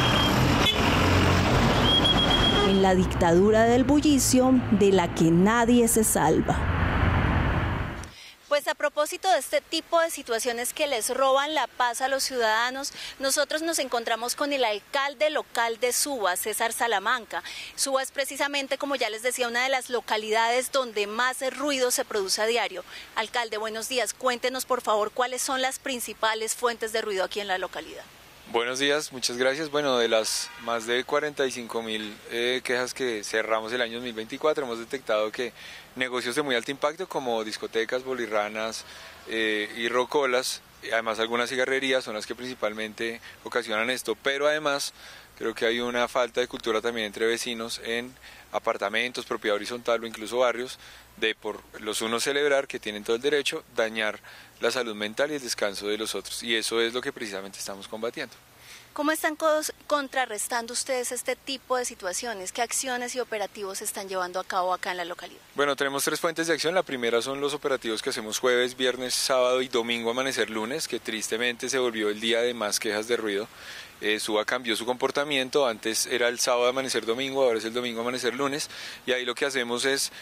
en la dictadura del bullicio de la que nadie se salva. Pues a propósito de este tipo de situaciones que les roban la paz a los ciudadanos, nosotros nos encontramos con el alcalde local de Suba, César Salamanca. Suba es precisamente, como ya les decía, una de las localidades donde más ruido se produce a diario. Alcalde, buenos días. Cuéntenos, por favor, cuáles son las principales fuentes de ruido aquí en la localidad. Buenos días, muchas gracias. Bueno, de las más de 45.000 quejas que cerramos el año 2024, hemos detectado que negocios de muy alto impacto como discotecas, bolirranas y rocolas, además algunas cigarrerías son las que principalmente ocasionan esto, pero además creo que hay una falta de cultura también entre vecinos en apartamentos, propiedad horizontal o incluso barrios, de por los unos celebrar que tienen todo el derecho, dañar la salud mental y el descanso de los otros, y eso es lo que precisamente estamos combatiendo. ¿Cómo están contrarrestando ustedes este tipo de situaciones? ¿Qué acciones y operativos se están llevando a cabo acá en la localidad? Bueno, tenemos 3 fuentes de acción. La primera son los operativos que hacemos jueves, viernes, sábado y domingo, amanecer lunes, que tristemente se volvió el día de más quejas de ruido. Suba cambió su comportamiento, antes era el sábado amanecer domingo, ahora es el domingo amanecer lunes, y ahí lo que hacemos es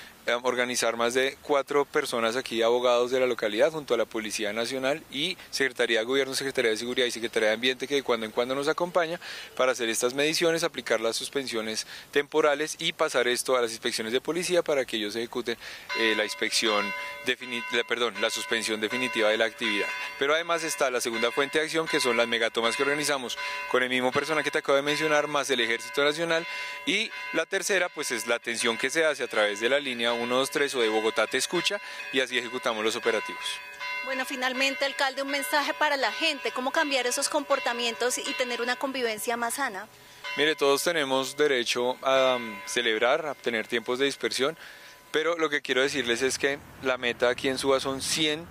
organizar más de 4 personas aquí, abogados de la localidad, junto a la Policía Nacional y Secretaría de Gobierno, Secretaría de Seguridad y Secretaría de Ambiente, que de cuando en cuando nos acompaña para hacer estas mediciones, aplicar las suspensiones temporales y pasar esto a las inspecciones de policía para que ellos ejecuten la suspensión definitiva de la actividad. Pero además está la segunda fuente de acción, que son las megatomas que organizamos con el mismo personal que te acabo de mencionar, más el Ejército Nacional, y la tercera pues es la atención que se hace a través de la línea 123 o de Bogotá Te Escucha, y así ejecutamos los operativos. Bueno, finalmente, alcalde, un mensaje para la gente, ¿cómo cambiar esos comportamientos y tener una convivencia más sana? Mire, todos tenemos derecho a celebrar, a tener tiempos de dispersión, pero lo que quiero decirles es que la meta aquí en Suba son 100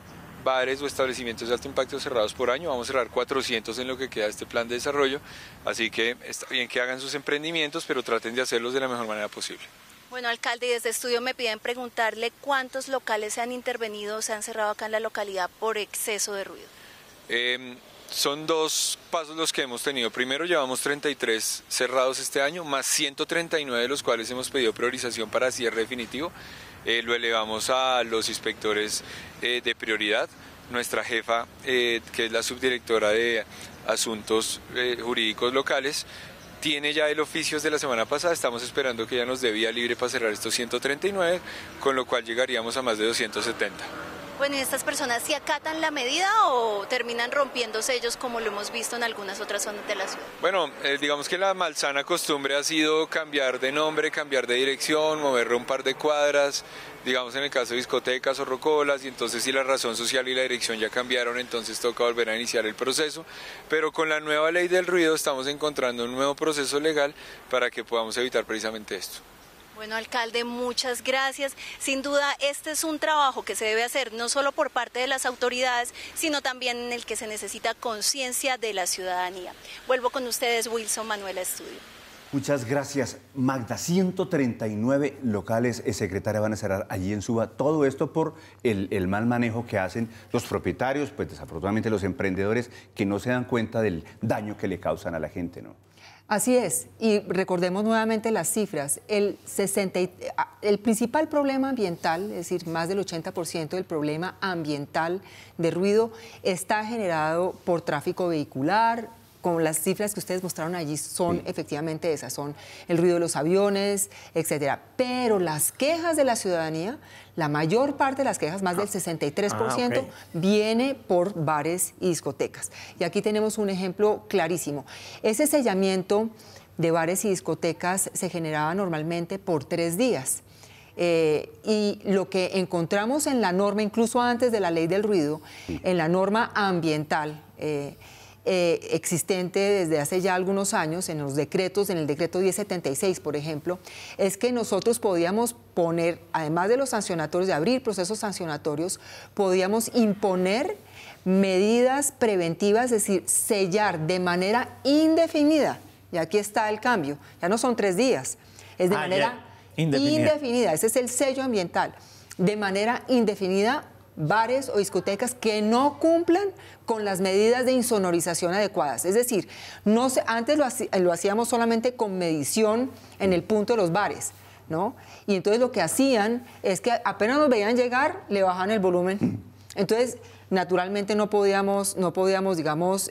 bares o establecimientos de alto impacto cerrados por año. Vamos a cerrar 400 en lo que queda de este plan de desarrollo, así que está bien que hagan sus emprendimientos, pero traten de hacerlos de la mejor manera posible. Bueno, alcalde, desde estudio me piden preguntarle cuántos locales se han intervenido, se han cerrado acá en la localidad por exceso de ruido. Son 2 pasos los que hemos tenido. Primero, llevamos 33 cerrados este año, más 139 de los cuales hemos pedido priorización para cierre definitivo. Lo elevamos a los inspectores de prioridad. Nuestra jefa, que es la subdirectora de Asuntos Jurídicos Locales, tiene ya el oficio de la semana pasada. Estamos esperando que ella nos dé vía libre para cerrar estos 139, con lo cual llegaríamos a más de 270. Bueno, ¿y estas personas sí acatan la medida o terminan rompiéndose ellos como lo hemos visto en algunas otras zonas de la ciudad? Bueno, digamos que la malsana costumbre ha sido cambiar de nombre, cambiar de dirección, moverle un par de cuadras, digamos en el caso de discotecas o rocolas, y entonces si la razón social y la dirección ya cambiaron, entonces toca volver a iniciar el proceso, pero con la nueva ley del ruido estamos encontrando un nuevo proceso legal para que podamos evitar precisamente esto. Bueno, alcalde, muchas gracias. Sin duda, este es un trabajo que se debe hacer no solo por parte de las autoridades, sino también en el que se necesita conciencia de la ciudadanía. Vuelvo con ustedes, Wilson Manuela Estudio. Muchas gracias, Magda. 139 locales, secretaria, van a cerrar allí en Suba. Todo esto por el mal manejo que hacen los propietarios, pues desafortunadamente los emprendedores, que no se dan cuenta del daño que le causan a la gente, ¿no? Así es, y recordemos nuevamente las cifras. El principal problema ambiental, es decir, más del 80% del problema ambiental de ruido está generado por tráfico vehicular. Con las cifras que ustedes mostraron allí son efectivamente esas, son el ruido de los aviones, etcétera. Pero las quejas de la ciudadanía, la mayor parte de las quejas, más del 63%, viene por bares y discotecas. Y aquí tenemos un ejemplo clarísimo. Ese sellamiento de bares y discotecas se generaba normalmente por 3 días. Y lo que encontramos en la norma, incluso antes de la ley del ruido, en la norma ambiental, existente desde hace ya algunos años, en los decretos, en el decreto 1076, por ejemplo, es que nosotros podíamos poner, además de los sancionatorios, de abrir procesos sancionatorios, podíamos imponer medidas preventivas, es decir, sellar de manera indefinida, y aquí está el cambio, ya no son 3 días, es de manera indefinida, ese es el sello ambiental, de manera indefinida, bares o discotecas que no cumplan con las medidas de insonorización adecuadas. Es decir, antes lo hacíamos solamente con medición en el punto de los bares, ¿no? Y entonces lo que hacían es que apenas nos veían llegar, le bajaban el volumen. Entonces, naturalmente no podíamos digamos,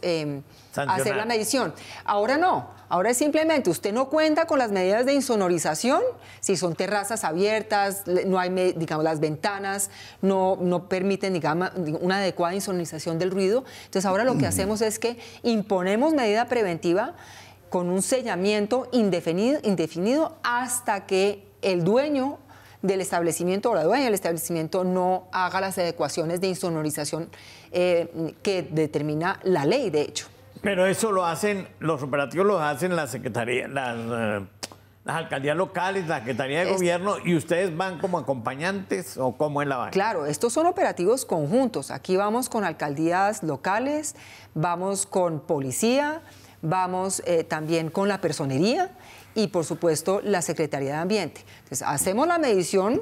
hacer la medición. Ahora no. Ahora es simplemente, usted no cuenta con las medidas de insonorización, si son terrazas abiertas, no hay, digamos, las ventanas no permiten, digamos, una adecuada insonorización del ruido. Entonces ahora lo que hacemos es que imponemos medida preventiva con un sellamiento indefinido hasta que el dueño del establecimiento o la dueña del establecimiento no haga las adecuaciones de insonorización que determina la ley, de hecho. Pero eso lo hacen, los operativos los hacen las secretarías, las alcaldías locales, la Secretaría de Gobierno, y ustedes van como acompañantes, ¿o cómo es la vaina? Claro, estos son operativos conjuntos. Aquí vamos con alcaldías locales, vamos con policía, vamos también con la personería y, por supuesto, la Secretaría de Ambiente. Entonces, hacemos la medición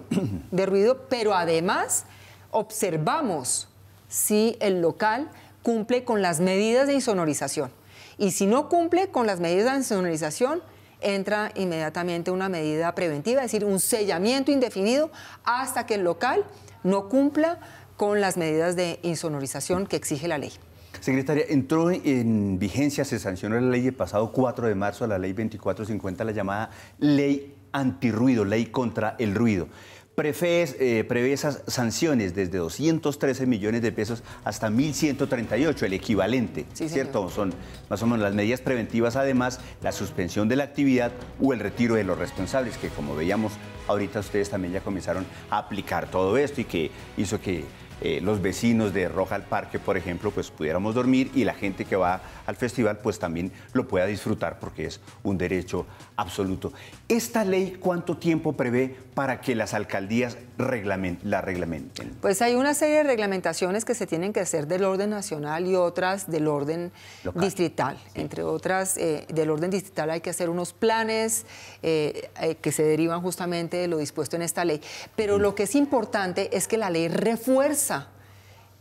de ruido, pero además observamos si el local cumple con las medidas de insonorización. Y si no cumple con las medidas de insonorización, entra inmediatamente una medida preventiva, es decir, un sellamiento indefinido hasta que el local no cumpla con las medidas de insonorización que exige la ley. Secretaria, entró en vigencia, se sancionó la ley el pasado 4 de marzo, la ley 2450, la llamada ley antirruido, ley contra el ruido. Prevé esas sanciones desde 213 millones de pesos hasta 1.138, el equivalente, sí, ¿cierto? Son más o menos las medidas preventivas, además la suspensión de la actividad o el retiro de los responsables, que como veíamos ahorita ustedes también ya comenzaron a aplicar todo esto y que hizo que los vecinos de Roja al Parque, por ejemplo, pues pudiéramos dormir y la gente que va al festival pues también lo pueda disfrutar porque es un derecho absoluto. ¿Esta ley cuánto tiempo prevé para que las alcaldías la reglamenten? Pues hay una serie de reglamentaciones que se tienen que hacer del orden nacional y otras del orden distrital. Sí. Entre otras, del orden distrital hay que hacer unos planes que se derivan justamente de lo dispuesto en esta ley. Pero lo que es importante es que la ley refuerza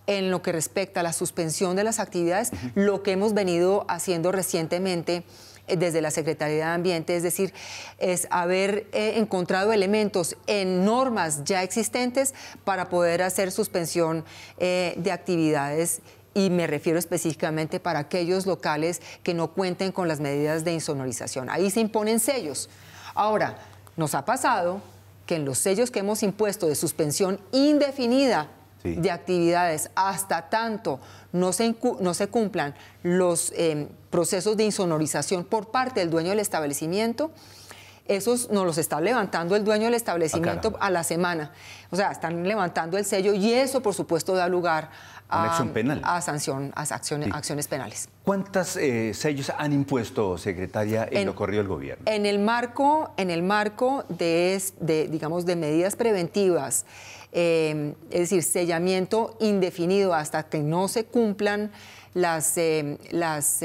en lo que respecta a la suspensión de las actividades, lo que hemos venido haciendo recientemente desde la Secretaría de Ambiente, es decir, es haber encontrado elementos en normas ya existentes para poder hacer suspensión de actividades, y me refiero específicamente para aquellos locales que no cuenten con las medidas de insonorización. Ahí se imponen sellos. Ahora, nos ha pasado que en los sellos que hemos impuesto de suspensión indefinida de actividades hasta tanto no se cumplan los procesos de insonorización por parte del dueño del establecimiento, esos nos los está levantando el dueño del establecimiento a la semana. O sea, están levantando el sello y eso, por supuesto, da lugar a acción penal. A sanción, a acciones penales. ¿Cuántos sellos han impuesto, secretaria, en lo corrido del gobierno? En el marco digamos, de medidas preventivas, es decir, sellamiento indefinido hasta que no se cumplan las medidas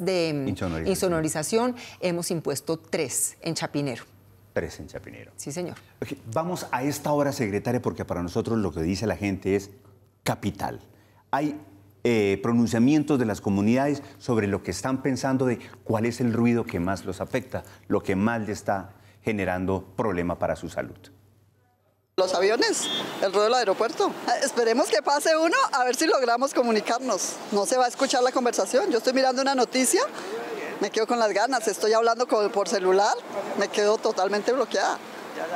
de insonorización, hemos impuesto 3 en Chapinero. 3 en Chapinero. Sí, señor. Okay, vamos a esta hora, secretaria, porque para nosotros lo que dice la gente es capital. Hay pronunciamientos de las comunidades sobre lo que están pensando de cuál es el ruido que más los afecta, lo que más le está generando problema para su salud. Los aviones, el ruido del aeropuerto. Esperemos que pase uno, a ver si logramos comunicarnos. No se va a escuchar la conversación. Yo estoy mirando una noticia, me quedo con las ganas. Estoy hablando por celular, me quedo totalmente bloqueada.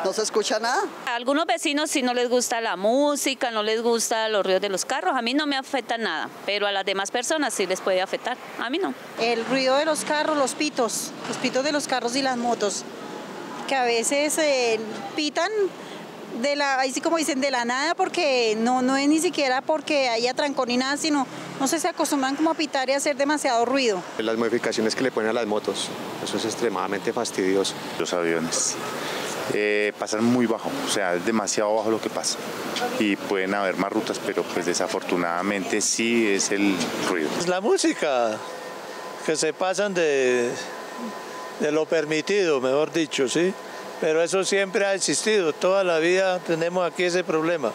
No se escucha nada. A algunos vecinos sí no les gusta la música, no les gusta los ruidos de los carros. A mí no me afecta nada, pero a las demás personas sí les puede afectar. A mí no. El ruido de los carros, los pitos de los carros y las motos, que a veces pitan así como dicen, de la nada, porque no es ni siquiera porque haya trancón ni nada, sino no sé, se acostumbran como a pitar y a hacer demasiado ruido. Las modificaciones que le ponen a las motos, eso es extremadamente fastidioso. Los aviones pasan muy bajo, o sea, es demasiado bajo lo que pasa y pueden haber más rutas, pero pues desafortunadamente sí es el ruido. Es la música, que se pasan de lo permitido, mejor dicho, ¿sí? Pero eso siempre ha existido, toda la vida tenemos aquí ese problema.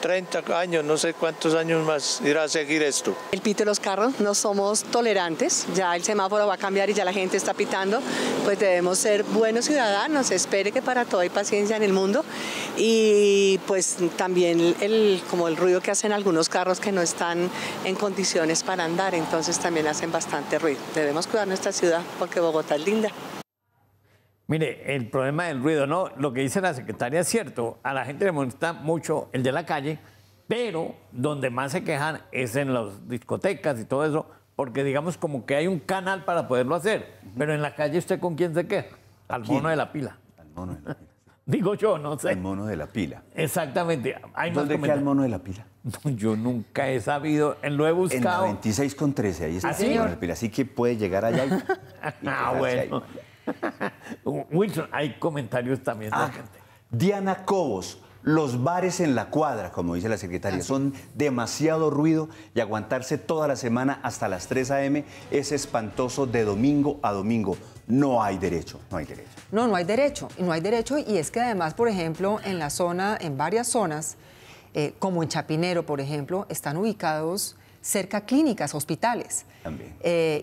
30 años, no sé cuántos años más irá a seguir esto. El pito de los carros, no somos tolerantes, ya el semáforo va a cambiar y ya la gente está pitando, pues debemos ser buenos ciudadanos, espere que para todo hay paciencia en el mundo y pues también como el ruido que hacen algunos carros que no están en condiciones para andar, entonces también hacen bastante ruido. Debemos cuidar nuestra ciudad porque Bogotá es linda. Mire, el problema del ruido, ¿no? Lo que dice la secretaria es cierto. A la gente le molesta mucho el de la calle, pero donde más se quejan es en las discotecas y todo eso, porque digamos como que hay un canal para poderlo hacer. Pero en la calle, ¿usted con quién se queja? Al mono de la pila. Al mono de la pila. Digo yo, no sé. Al mono de la pila. Exactamente. ¿Dónde queda el mono de la pila? No, yo nunca he sabido, lo he buscado. En la 26 con 13, ahí está ¿Ah, sí? el mono de la pila. Así que puede llegar allá y bueno. Wilson, hay comentarios también de la gente. Diana Cobos, los bares en la cuadra, como dice la secretaria, son demasiado ruido y aguantarse toda la semana hasta las 3 a.m. es espantoso de domingo a domingo. No hay derecho, no hay derecho. No hay derecho, y es que además, por ejemplo, en varias zonas, como en Chapinero, por ejemplo, están ubicados cerca clínicas, hospitales. También.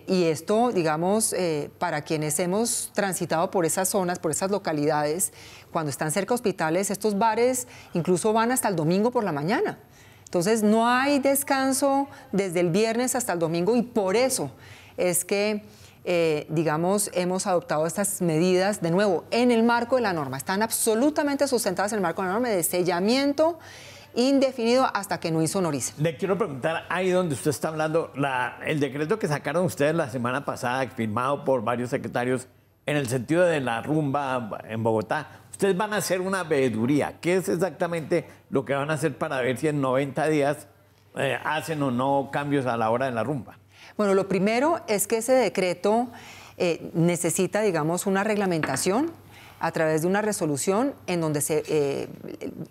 Y esto, digamos, para quienes hemos transitado por esas zonas, por esas localidades, cuando están cerca hospitales, estos bares incluso van hasta el domingo por la mañana. Entonces, no hay descanso desde el viernes hasta el domingo y por eso es que, digamos, hemos adoptado estas medidas, de nuevo, en el marco de la norma. Están absolutamente sustentadas en el marco de la norma de sellamiento indefinido hasta que no insonoricen. Le quiero preguntar, ahí donde usted está hablando, el decreto que sacaron ustedes la semana pasada, firmado por varios secretarios, en el sentido de la rumba en Bogotá, Ustedes van a hacer una veeduría. ¿Qué es exactamente lo que van a hacer para ver si en 90 días hacen o no cambios a la hora de la rumba? Bueno, lo primero es que ese decreto necesita, digamos, una reglamentación a través de una resolución en donde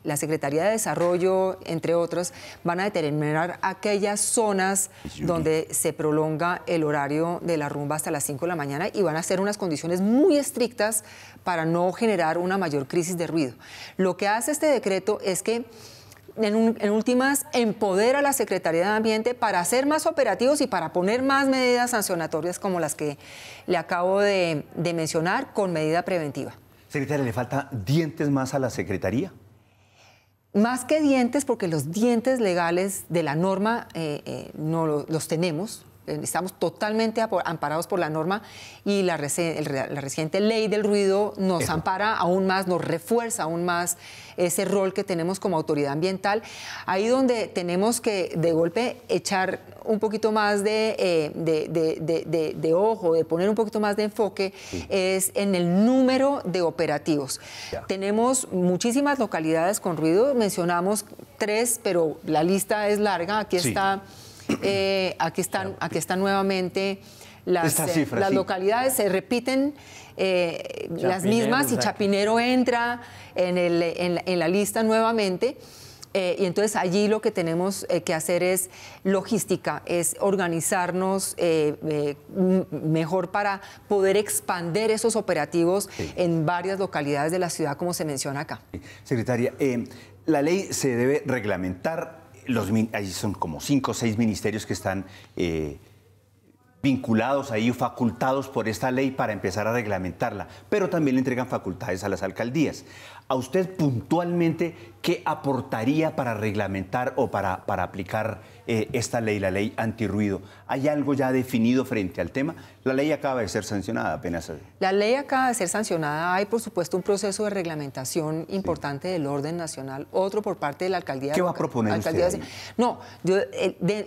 la Secretaría de Desarrollo, entre otros, van a determinar aquellas zonas donde se prolonga el horario de la rumba hasta las 5 de la mañana y van a hacer unas condiciones muy estrictas para no generar una mayor crisis de ruido. Lo que hace este decreto es que en últimas, empodera a la Secretaría de Ambiente para ser más operativos y para poner más medidas sancionatorias como las que le acabo de mencionar con medida preventiva. Secretaria, ¿le falta dientes más a la Secretaría? Más que dientes, porque los dientes legales de la norma no los tenemos. Estamos totalmente amparados por la norma y la reciente ley del ruido nos ampara aún más, nos refuerza aún más ese rol que tenemos como autoridad ambiental. Ahí donde tenemos que de golpe echar un poquito más de ojo, de poner un poquito más de enfoque, es en el número de operativos. Tenemos muchísimas localidades con ruido, mencionamos 3, pero la lista es larga, aquí está... aquí están nuevamente las localidades, se repiten las mismas y Chapinero entra en la lista nuevamente. Y entonces allí lo que tenemos que hacer es logística, es organizarnos mejor para poder expandir esos operativos en varias localidades de la ciudad, como se menciona acá. Secretaria, la ley se debe reglamentar. Ahí son como 5 o 6 ministerios que están vinculados ahí, facultados por esta ley para empezar a reglamentarla, pero también le entregan facultades a las alcaldías. ¿A usted puntualmente qué aportaría para reglamentar o para aplicar esta ley, la ley antirruido? ¿Hay algo ya definido frente al tema? La ley acaba de ser sancionada apenas. La ley acaba de ser sancionada. Hay, por supuesto, un proceso de reglamentación importante del orden nacional, otro por parte de la alcaldía. ¿Qué va a proponer usted? No,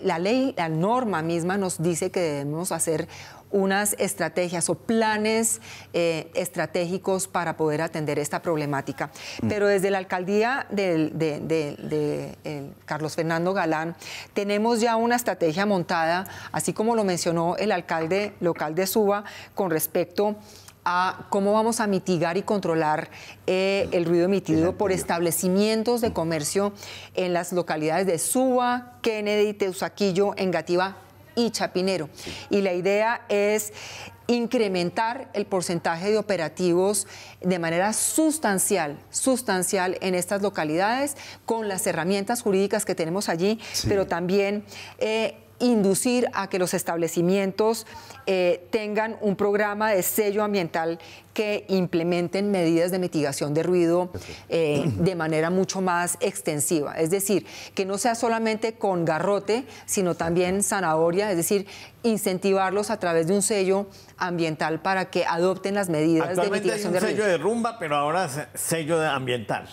la ley, la norma misma nos dice que debemos hacer unas estrategias o planes estratégicos para poder atender esta problemática. Pero desde la alcaldía de Carlos Fernando Galán tenemos ya una estrategia montada, así como lo mencionó el alcalde local de Suba, con respecto a cómo vamos a mitigar y controlar el ruido emitido por establecimientos de comercio en las localidades de Suba, Kennedy, Teusaquillo, Engativá y Chapinero. Y la idea es incrementar el porcentaje de operativos de manera sustancial en estas localidades con las herramientas jurídicas que tenemos allí, pero también inducir a que los establecimientos tengan un programa de sello ambiental que implementen medidas de mitigación de ruido de manera mucho más extensiva. Es decir, que no sea solamente con garrote, sino también zanahoria, es decir, incentivarlos a través de un sello ambiental para que adopten las medidas de mitigación de ruido. Actualmente hay un sello de rumba, pero ahora sello ambiental.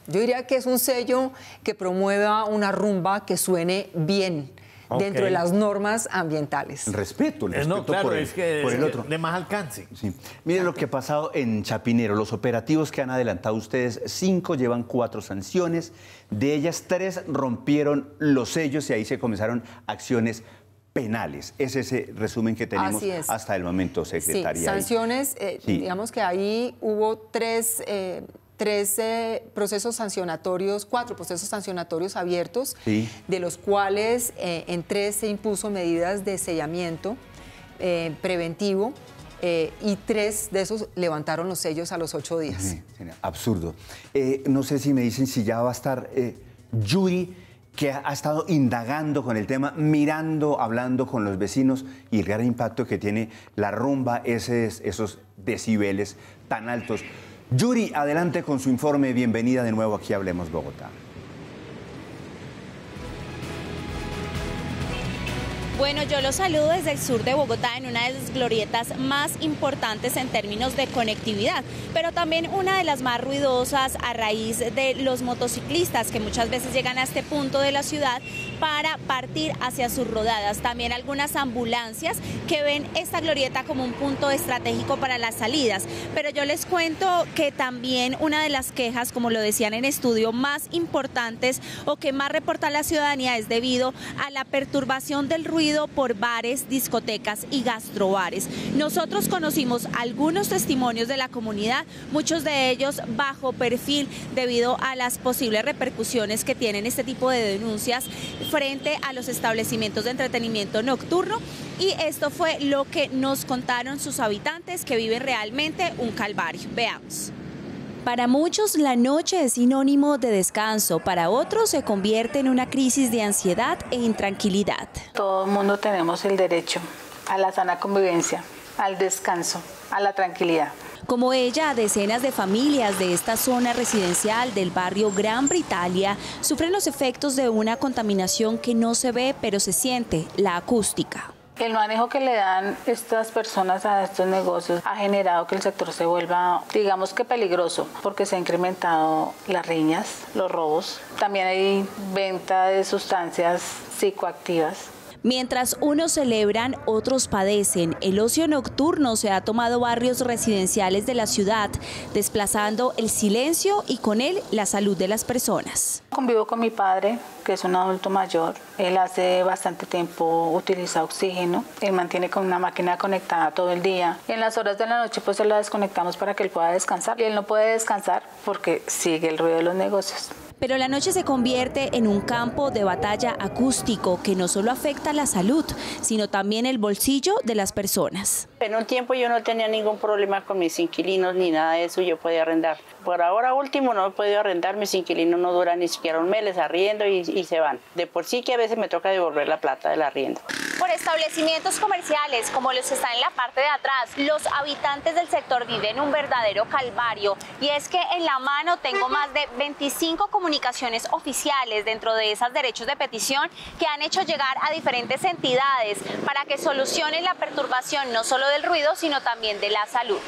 Yo diría que es un sello que promueva una rumba que suene bien dentro de las normas ambientales. El respeto claro, por el otro. De más alcance. Sí. Mire lo que ha pasado en Chapinero. Los operativos que han adelantado ustedes, 5 llevan 4 sanciones. De ellas 3 rompieron los sellos y ahí se comenzaron acciones penales. Es ese resumen que tenemos hasta el momento, secretaria. Sí, sanciones, digamos que ahí hubo 4 procesos sancionatorios abiertos, de los cuales en 3 se impuso medidas de sellamiento preventivo y 3 de esos levantaron los sellos a los 8 días. Sí, absurdo. No sé si me dicen si ya va a estar Yuri, que ha estado indagando con el tema, mirando, hablando con los vecinos y el gran impacto que tiene la rumba, esos decibeles tan altos. Yuri, adelante con su informe. Bienvenida de nuevo aquí a Hablemos Bogotá. Bueno, yo los saludo desde el sur de Bogotá, en una de las glorietas más importantes en términos de conectividad, pero también una de las más ruidosas a raíz de los motociclistas que muchas veces llegan a este punto de la ciudad para partir hacia sus rodadas. También algunas ambulancias que ven esta glorieta como un punto estratégico para las salidas. Pero yo les cuento que también una de las quejas, como lo decían en estudio, más importantes o que más reporta la ciudadanía es debido a la perturbación del ruido por bares, discotecas y gastrobares. Nosotros conocimos algunos testimonios de la comunidad, muchos de ellos bajo perfil debido a las posibles repercusiones que tienen este tipo de denuncias frente a los establecimientos de entretenimiento nocturno, y esto fue lo que nos contaron sus habitantes, que viven realmente un calvario. Veamos. Para muchos la noche es sinónimo de descanso, para otros se convierte en una crisis de ansiedad e intranquilidad. Todo el mundo tenemos el derecho a la sana convivencia, al descanso, a la tranquilidad. Como ella, decenas de familias de esta zona residencial del barrio Gran Britalia sufren los efectos de una contaminación que no se ve pero se siente, la acústica. El manejo que le dan estas personas a estos negocios ha generado que el sector se vuelva, digamos que peligroso, porque se han incrementado las riñas, los robos. También hay venta de sustancias psicoactivas. Mientras unos celebran, otros padecen. El ocio nocturno se ha tomado barrios residenciales de la ciudad, desplazando el silencio y con él la salud de las personas. Convivo con mi padre, que es un adulto mayor. Él hace bastante tiempo utiliza oxígeno. Él mantiene con una máquina conectada todo el día. En las horas de la noche pues se la desconectamos para que él pueda descansar. Y él no puede descansar porque sigue el ruido de los negocios. Pero la noche se convierte en un campo de batalla acústico que no solo afecta la salud, sino también el bolsillo de las personas. En un tiempo yo no tenía ningún problema con mis inquilinos ni nada de eso, yo podía arrendar. Por ahora último no he podido arrendar, mis inquilinos no duran ni siquiera un mes, les arriendo y se van. De por sí que a veces me toca devolver la plata del arriendo. Por establecimientos comerciales como los que están en la parte de atrás, los habitantes del sector viven un verdadero calvario, y es que en la mano tengo más de 25 comunicaciones oficiales, dentro de esas derechos de petición que han hecho llegar a diferentes entidades para que solucionen la perturbación no solo del ruido sino también de la salud.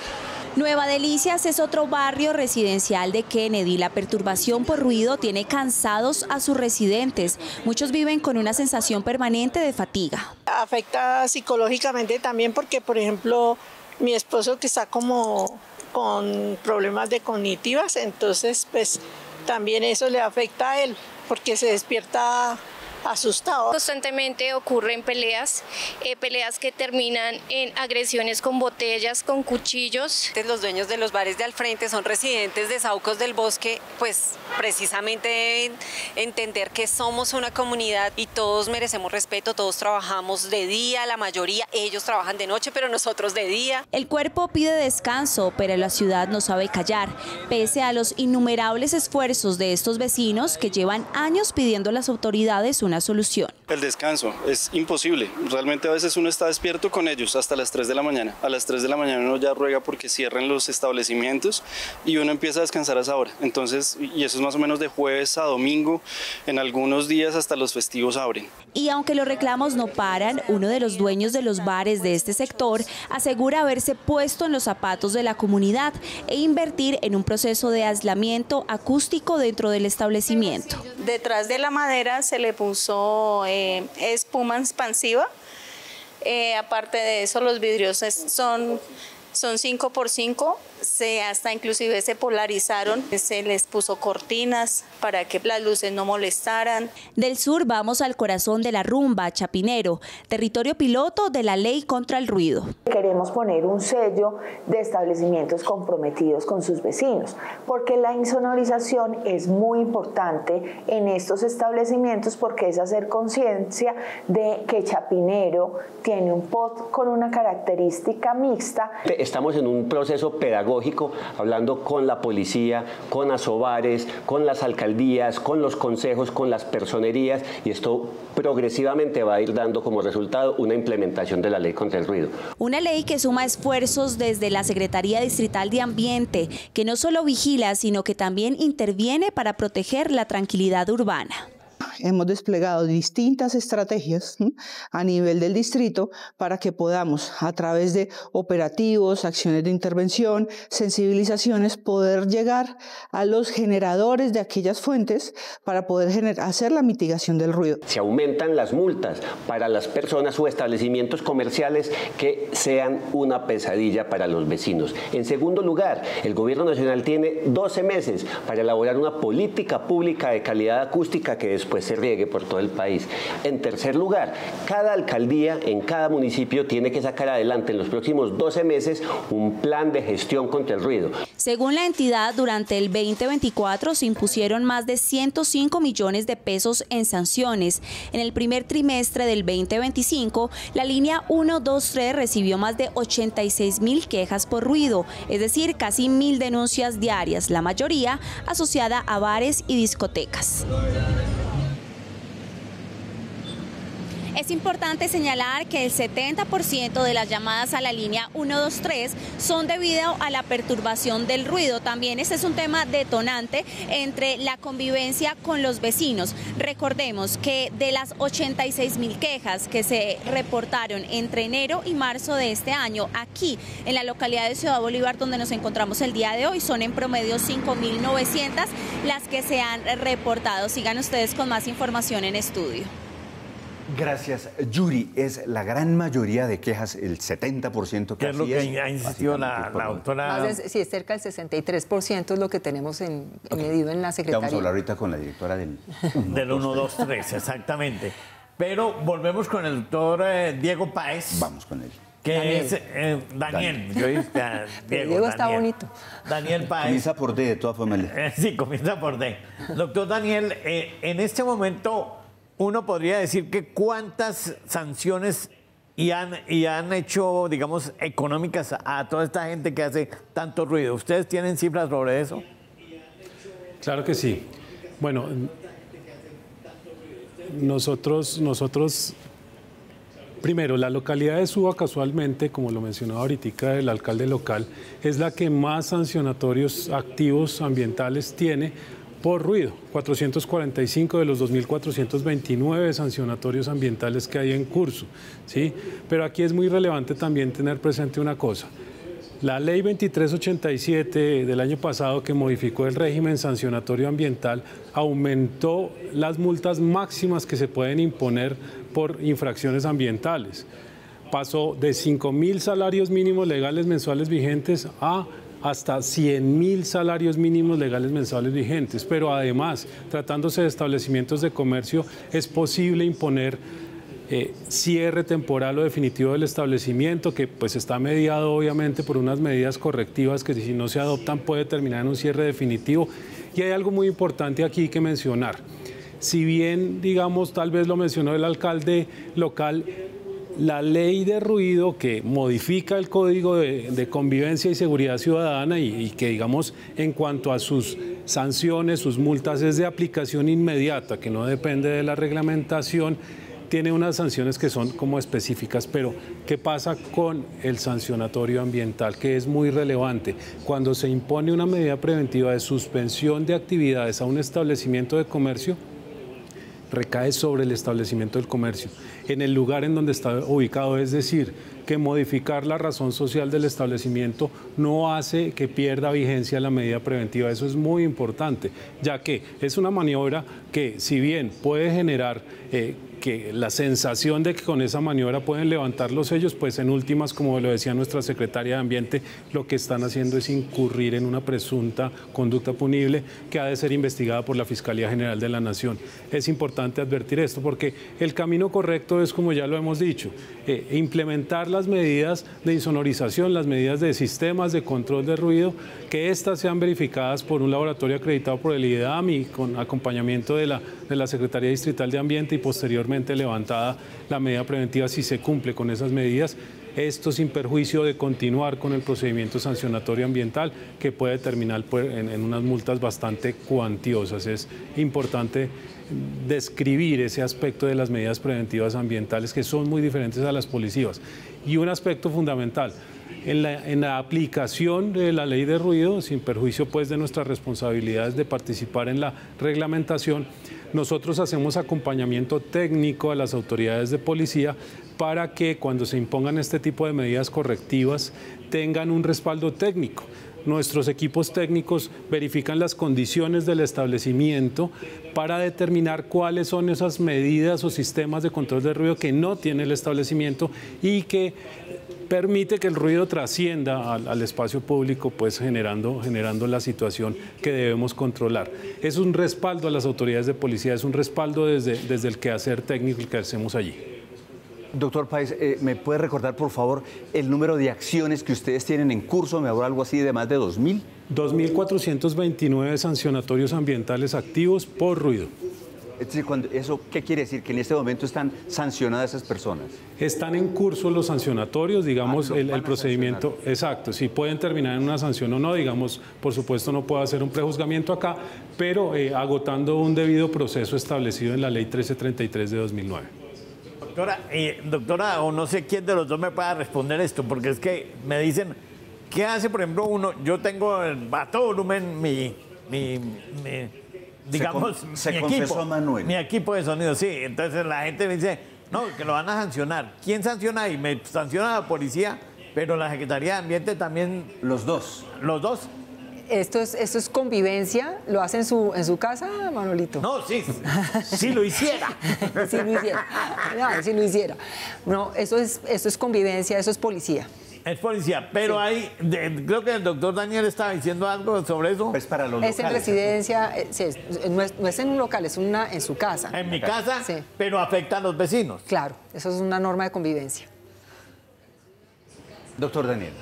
Nueva Delicias es otro barrio residencial de Kennedy. La perturbación por ruido tiene cansados a sus residentes. Muchos viven con una sensación permanente de fatiga. Afecta psicológicamente también porque, por ejemplo, mi esposo que está como con problemas de cognitivas, entonces pues también eso le afecta a él porque se despierta asustado. Constantemente ocurren peleas que terminan en agresiones con botellas, con cuchillos. Los dueños de los bares de al frente son residentes de Saúcos del Bosque, pues precisamente deben entender que somos una comunidad y todos merecemos respeto, todos trabajamos de día, la mayoría, ellos trabajan de noche, pero nosotros de día. El cuerpo pide descanso, pero la ciudad no sabe callar, pese a los innumerables esfuerzos de estos vecinos que llevan años pidiendo a las autoridades una solución. El descanso es imposible, realmente a veces uno está despierto con ellos hasta las 3 de la mañana. A las 3 de la mañana uno ya ruega porque cierren los establecimientos y uno empieza a descansar a esa hora. Entonces, y eso es más o menos de jueves a domingo, en algunos días hasta los festivos abren. Y aunque los reclamos no paran, uno de los dueños de los bares de este sector asegura haberse puesto en los zapatos de la comunidad e invertir en un proceso de aislamiento acústico dentro del establecimiento. Detrás de la madera se le puso espuma expansiva. Aparte de eso, los vidrios son 5x5, hasta inclusive se polarizaron, se les puso cortinas para que las luces no molestaran. Del sur vamos al corazón de la rumba, Chapinero, territorio piloto de la ley contra el ruido. Queremos poner un sello de establecimientos comprometidos con sus vecinos, porque la insonorización es muy importante en estos establecimientos, porque es hacer conciencia de que Chapinero tiene un POT con una característica mixta. Estamos en un proceso pedagógico, hablando con la policía, con asobares, con las alcaldías, con los consejos, con las personerías, y esto progresivamente va a ir dando como resultado una implementación de la ley contra el ruido. Una ley que suma esfuerzos desde la Secretaría Distrital de Ambiente, que no solo vigila, sino que también interviene para proteger la tranquilidad urbana. hemos desplegado distintas estrategias a nivel del distrito para que podamos, a través de operativos, acciones de intervención, sensibilizaciones, poder llegar a los generadores de aquellas fuentes para poder hacer la mitigación del ruido. Se aumentan las multas para las personas o establecimientos comerciales que sean una pesadilla para los vecinos. En segundo lugar, el Gobierno Nacional tiene 12 meses para elaborar una política pública de calidad acústica que después se riegue por todo el país. En tercer lugar, cada alcaldía en cada municipio tiene que sacar adelante en los próximos 12 meses un plan de gestión contra el ruido. Según la entidad, durante el 2024 se impusieron más de 105 millones de pesos en sanciones. En el primer trimestre del 2025, la línea 123 recibió más de 86.000 quejas por ruido, es decir, casi 1.000 denuncias diarias, la mayoría asociada a bares y discotecas. Es importante señalar que el 70% de las llamadas a la línea 123 son debido a la perturbación del ruido. También este es un tema detonante entre la convivencia con los vecinos. Recordemos que de las 86.000 quejas que se reportaron entre enero y marzo de este año, aquí en la localidad de Ciudad Bolívar, donde nos encontramos el día de hoy, son en promedio 5.900 las que se han reportado. Sigan ustedes con más información en estudio. Gracias, Yuri. Es la gran mayoría de quejas, el 70% ¿Qué es lo que ha insistido la doctora? Sí, es cerca del 63% es lo que tenemos medido en la Secretaría. Vamos a hablar ahorita con la directora del 123, exactamente. Pero volvemos con el doctor Diego Páez. Vamos con él. Que Daniel. es Daniel. Yo dije, Diego está bonito. Daniel Páez. Comienza por D, de todas formas. Sí, comienza por D. Doctor Daniel, en este momento uno podría decir que cuántas sanciones y han hecho, digamos, económicas a toda esta gente que hace tanto ruido. ¿Ustedes tienen cifras sobre eso? Claro que sí. Bueno, nosotros primero, la localidad de Suba, casualmente, como lo mencionaba ahorita el alcalde local, es la que más sancionatorios activos ambientales tiene por ruido. 445 de los 2.429 sancionatorios ambientales que hay en curso, ¿sí? Pero aquí es muy relevante también tener presente una cosa. La ley 2387 del año pasado, que modificó el régimen sancionatorio ambiental, aumentó las multas máximas que se pueden imponer por infracciones ambientales. Pasó de 5.000 salarios mínimos legales mensuales vigentes a hasta 100.000 salarios mínimos legales mensuales vigentes. Pero además, tratándose de establecimientos de comercio, es posible imponer cierre temporal o definitivo del establecimiento, que pues está mediado obviamente por unas medidas correctivas que si no se adoptan puede terminar en un cierre definitivo. Y hay algo muy importante aquí que mencionar. Si bien, digamos, tal vez lo mencionó el alcalde local, la ley de ruido que modifica el Código de Convivencia y Seguridad Ciudadana y que, digamos, en cuanto a sus sanciones, sus multas, es de aplicación inmediata, que no depende de la reglamentación, tiene unas sanciones que son como específicas. Pero, ¿qué pasa con el sancionatorio ambiental? Que es muy relevante. Cuando se impone una medida preventiva de suspensión de actividades a un establecimiento de comercio, recae sobre el establecimiento del comercio, en el lugar en donde está ubicado, es decir, que modificar la razón social del establecimiento no hace que pierda vigencia la medida preventiva. Eso es muy importante, ya que es una maniobra que, si bien puede generar que la sensación de que con esa maniobra pueden levantar los sellos, pues en últimas, como lo decía nuestra secretaria de Ambiente, lo que están haciendo es incurrir en una presunta conducta punible que ha de ser investigada por la Fiscalía General de la Nación. Es importante advertir esto porque el camino correcto es, como ya lo hemos dicho, implementar las medidas de insonorización, las medidas de sistemas de control de ruido, que éstas sean verificadas por un laboratorio acreditado por el IDEAM y con acompañamiento de la Secretaría Distrital de Ambiente, y posteriormente levantada la medida preventiva si se cumple con esas medidas. Esto sin perjuicio de continuar con el procedimiento sancionatorio ambiental, que puede terminar en unas multas bastante cuantiosas. Es importante describir ese aspecto de las medidas preventivas ambientales, que son muy diferentes a las policivas. Y un aspecto fundamental: En la aplicación de la ley de ruido, sin perjuicio pues de nuestras responsabilidades de participar en la reglamentación, nosotros hacemos acompañamiento técnico a las autoridades de policía para que cuando se impongan este tipo de medidas correctivas tengan un respaldo técnico. Nuestros equipos técnicos verifican las condiciones del establecimiento para determinar cuáles son esas medidas o sistemas de control de ruido que no tiene el establecimiento y que permite que el ruido trascienda al espacio público, pues generando la situación que debemos controlar. Es un respaldo a las autoridades de policía, es un respaldo desde el quehacer técnico que hacemos allí. Doctor Páez, ¿me puede recordar, por favor, el número de acciones que ustedes tienen en curso? ¿Me habrá algo así de más de 2.000? 2.429 sancionatorios ambientales activos por ruido. Es decir, ¿eso qué quiere decir? ¿Que en este momento están sancionadas esas personas? Están en curso los sancionatorios, digamos, el procedimiento. Exacto, si pueden terminar en una sanción o no, digamos, por supuesto no puedo hacer un prejuzgamiento acá, pero agotando un debido proceso establecido en la Ley 1333 de 2009. Doctora, o no sé quién de los dos me pueda responder esto, porque es que me dicen, ¿qué hace, por ejemplo, uno? Yo tengo a todo volumen digamos, mi equipo de sonido, sí. Entonces la gente me dice, no, que lo van a sancionar. ¿Quién sanciona? Y me sanciona la policía, pero la Secretaría de Ambiente también. Los dos. Los dos. Esto es convivencia. ¿Lo hace en su casa, Manolito? No, sí, si lo hiciera. Si lo hiciera. No, si lo hiciera. No, eso es convivencia, eso es policía. Es policía, pero sí. Creo que el doctor Daniel estaba diciendo algo sobre eso. Es para los locales. Es en residencia, no es en un local, es en su casa. En mi casa, sí. Pero afecta a los vecinos. Claro, eso es una norma de convivencia. Doctor Daniel.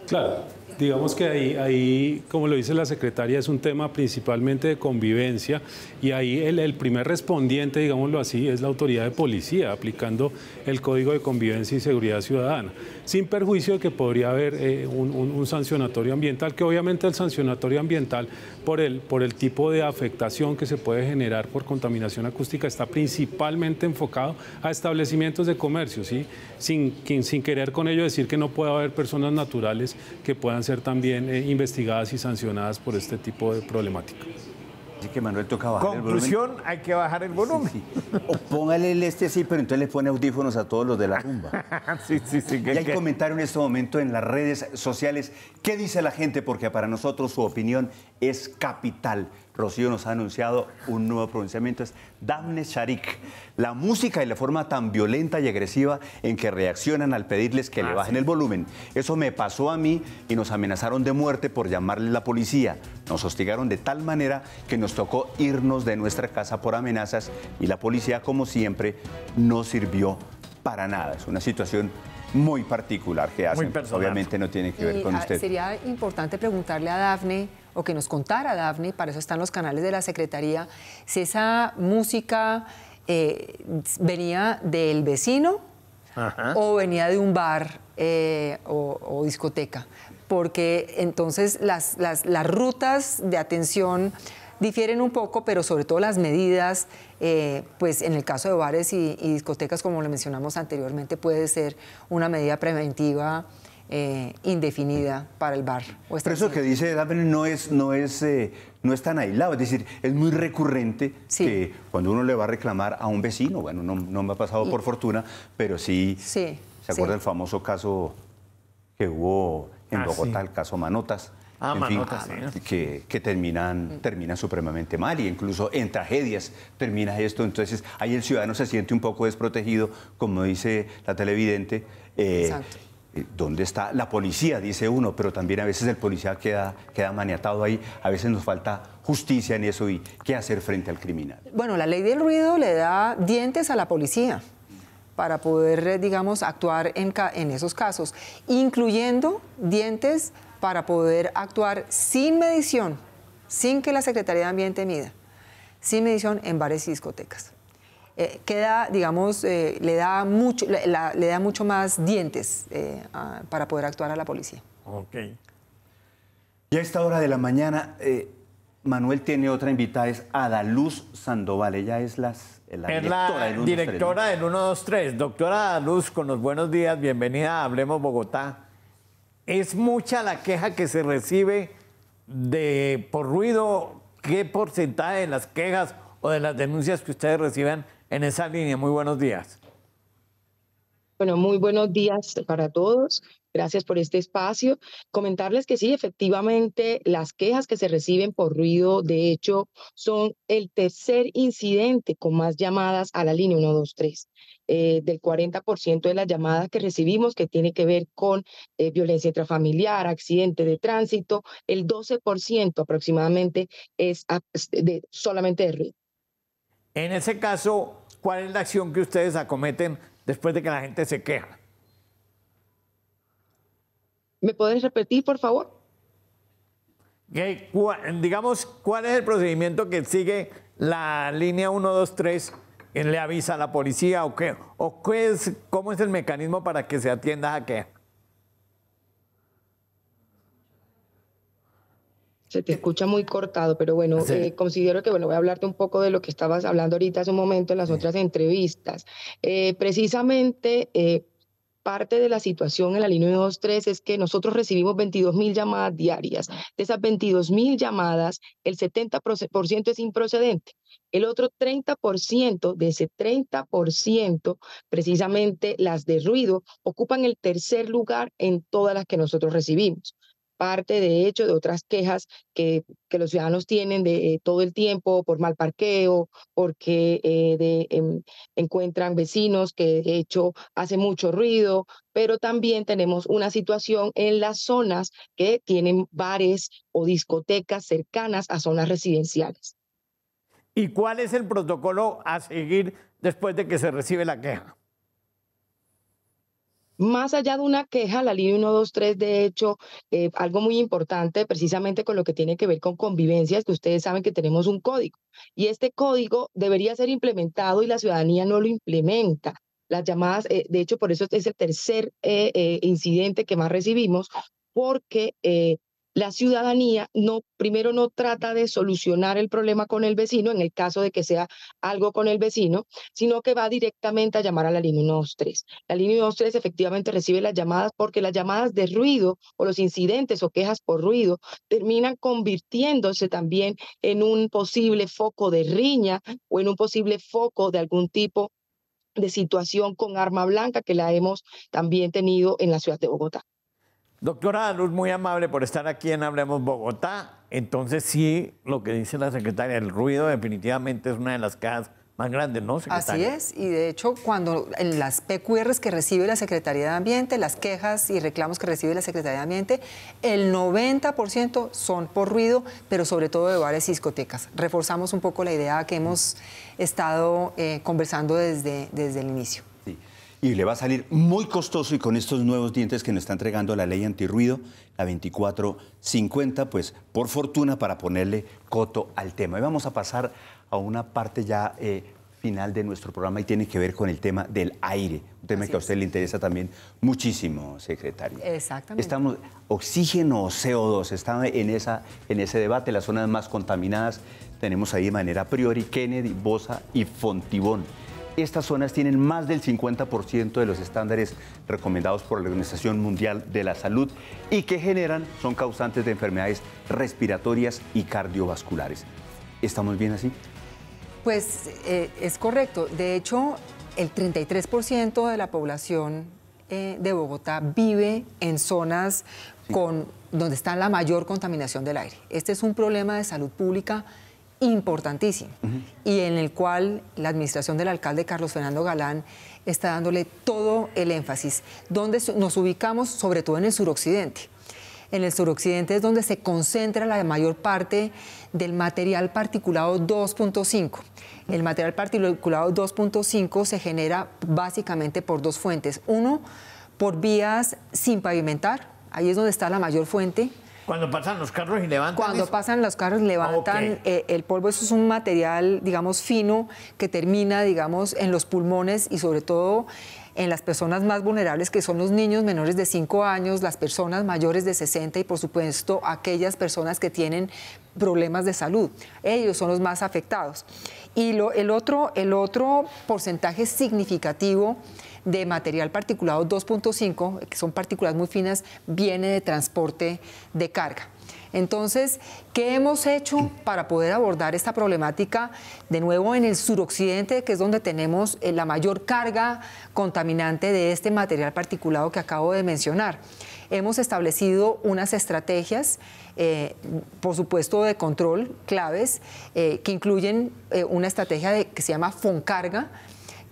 Claro. Digamos que ahí, como lo dice la secretaria, es un tema principalmente de convivencia y ahí el primer respondiente, digámoslo así, es la autoridad de policía, aplicando el Código de Convivencia y Seguridad Ciudadana, sin perjuicio de que podría haber un sancionatorio ambiental, que obviamente el sancionatorio ambiental, por el tipo de afectación que se puede generar por contaminación acústica, está principalmente enfocado a establecimientos de comercio, ¿sí? Sin querer con ello decir que no pueda haber personas naturales que puedan ser también investigadas y sancionadas por este tipo de problemática. Así que Manuel toca bajar Conclusión, el volumen. hay que bajar el volumen. Sí. O póngale sí, pero entonces le pone audífonos a todos los de la rumba. Sí. Y hay comentario en este momento en las redes sociales. ¿Qué dice la gente? Porque para nosotros su opinión es capital. Rocío nos ha anunciado un nuevo pronunciamiento, es Daphne Sharik. La música y la forma tan violenta y agresiva en que reaccionan al pedirles que le bajen el volumen. Eso me pasó a mí y nos amenazaron de muerte por llamarle la policía. Nos hostigaron de tal manera que nos tocó irnos de nuestra casa por amenazas y la policía, como siempre, no sirvió para nada. Es una situación muy particular que hacen. Obviamente no tiene que ver con usted. Sería importante preguntarle a Daphne, o que nos contara Daphne, para eso están los canales de la Secretaría, si esa música venía del vecino o venía de un bar o discoteca, porque entonces las rutas de atención difieren un poco, pero sobre todo las medidas, pues en el caso de bares y discotecas, como lo mencionamos anteriormente, puede ser una medida preventiva indefinida para el bar. Pero eso que dice Daphne no es tan aislado, es decir, es muy recurrente que cuando uno le va a reclamar a un vecino, bueno, no me ha pasado por fortuna, pero sí. ¿Se acuerda el famoso caso que hubo en Bogotá, el caso Manotas? Que terminan supremamente mal y incluso en tragedias termina esto. Entonces ahí el ciudadano se siente un poco desprotegido, como dice la televidente. Exacto. ¿Dónde está la policía? Dice uno, pero también a veces el policía queda maniatado ahí. A veces nos falta justicia en eso y qué hacer frente al criminal. Bueno, la ley del ruido le da dientes a la policía para poder, digamos, actuar en esos casos, incluyendo dientes para poder actuar sin medición, sin que la Secretaría de Ambiente mida, sin medición en bares y discotecas. Queda, digamos, le da mucho más dientes para poder actuar a la policía. Ok. Y a esta hora de la mañana, Manuel tiene otra invitada, es Adaluz Sandoval. Ella es la directora del 123. Directora del 123. Doctora Adaluz, con los buenos días, bienvenida a Hablemos Bogotá. ¿Es mucha la queja que se recibe por ruido? ¿Qué porcentaje de las quejas o de las denuncias que ustedes reciban en esa línea? Muy buenos días. Bueno, muy buenos días para todos. Gracias por este espacio. Comentarles que sí, efectivamente, las quejas que se reciben por ruido, de hecho, son el tercer incidente con más llamadas a la línea 123. Del 40% de las llamadas que recibimos que tiene que ver con violencia intrafamiliar, accidente de tránsito, el 12% aproximadamente es solamente de ruido. En ese caso, ¿cuál es la acción que ustedes acometen después de que la gente se queja? ¿Me puedes repetir, por favor? Digamos, ¿cuál es el procedimiento que sigue la línea 123? ¿Le avisa a la policía o qué? ¿O cómo es el mecanismo para que se atienda a queja? Se te escucha muy cortado, pero bueno, sí. Considero que, voy a hablarte un poco de lo que estabas hablando ahorita hace un momento en las otras entrevistas. Precisamente, parte de la situación en la línea 123 es que nosotros recibimos 22.000 llamadas diarias. De esas 22.000 llamadas, el 70% es improcedente. El otro 30%, de ese 30%, precisamente las de ruido, ocupan el tercer lugar en todas las que nosotros recibimos. Parte, de hecho, de otras quejas que los ciudadanos tienen de todo el tiempo por mal parqueo, porque encuentran vecinos que, de hecho, hacen mucho ruido, pero también tenemos una situación en las zonas que tienen bares o discotecas cercanas a zonas residenciales. ¿Y cuál es el protocolo a seguir después de que se recibe la queja? Más allá de una queja, la línea 123, de hecho, algo muy importante, precisamente con lo que tiene que ver con convivencia, es que ustedes saben que tenemos un código. Y este código debería ser implementado y la ciudadanía no lo implementa. Las llamadas, de hecho, por eso es el tercer incidente que más recibimos, porque la ciudadanía primero no trata de solucionar el problema con el vecino, en el caso de que sea algo con el vecino, sino que va directamente a llamar a la línea 123. La línea 123 efectivamente recibe las llamadas porque las llamadas de ruido o los incidentes o quejas por ruido terminan convirtiéndose también en un posible foco de riña o en un posible foco de algún tipo de situación con arma blanca que la hemos también tenido en la ciudad de Bogotá. Doctora Luz, muy amable por estar aquí en Hablemos Bogotá. Entonces sí, lo que dice la secretaria, el ruido definitivamente es una de las quejas más grandes, ¿no, secretaria? Así es, y de hecho cuando en las PQRs que recibe la Secretaría de Ambiente, las quejas y reclamos que recibe la Secretaría de Ambiente, el 90% son por ruido, pero sobre todo de bares y discotecas. Reforzamos un poco la idea que hemos estado conversando desde el inicio. Y le va a salir muy costoso, y con estos nuevos dientes que nos está entregando la ley antirruido, la 2450, pues por fortuna para ponerle coto al tema. Y vamos a pasar a una parte ya final de nuestro programa y tiene que ver con el tema del aire, un tema que a usted le interesa también muchísimo, secretaria. Exactamente. Estamos, oxígeno o CO2, está en ese debate, las zonas más contaminadas, tenemos ahí de manera a priori Kennedy, Bosa y Fontibón. Estas zonas tienen más del 50% de los estándares recomendados por la Organización Mundial de la Salud y que son causantes de enfermedades respiratorias y cardiovasculares. ¿Estamos bien así? Pues es correcto. De hecho, el 33% de la población de Bogotá vive en zonas donde está la mayor contaminación del aire. Este es un problema de salud pública importantísimo y en el cual la administración del alcalde Carlos Fernando Galán está dándole todo el énfasis, donde nos ubicamos sobre todo en el suroccidente. En el suroccidente es donde se concentra la mayor parte del material particulado 2.5. El material particulado 2.5 se genera básicamente por dos fuentes. Uno, por vías sin pavimentar, ahí es donde está la mayor fuente. Cuando pasan los carros y levantan. Cuando pasan los carros levantan el polvo. Eso es un material, digamos, fino que termina, digamos, en los pulmones y sobre todo en las personas más vulnerables, que son los niños menores de 5 años, las personas mayores de 60 y, por supuesto, aquellas personas que tienen problemas de salud. Ellos son los más afectados. Y el otro porcentaje significativo de material particulado 2.5, que son partículas muy finas, viene de transporte de carga. Entonces, ¿qué hemos hecho para poder abordar esta problemática? De nuevo, en el suroccidente, que es donde tenemos la mayor carga contaminante de este material particulado que acabo de mencionar. Hemos establecido unas estrategias, por supuesto, de control claves, que incluyen una estrategia que se llama Foncarga,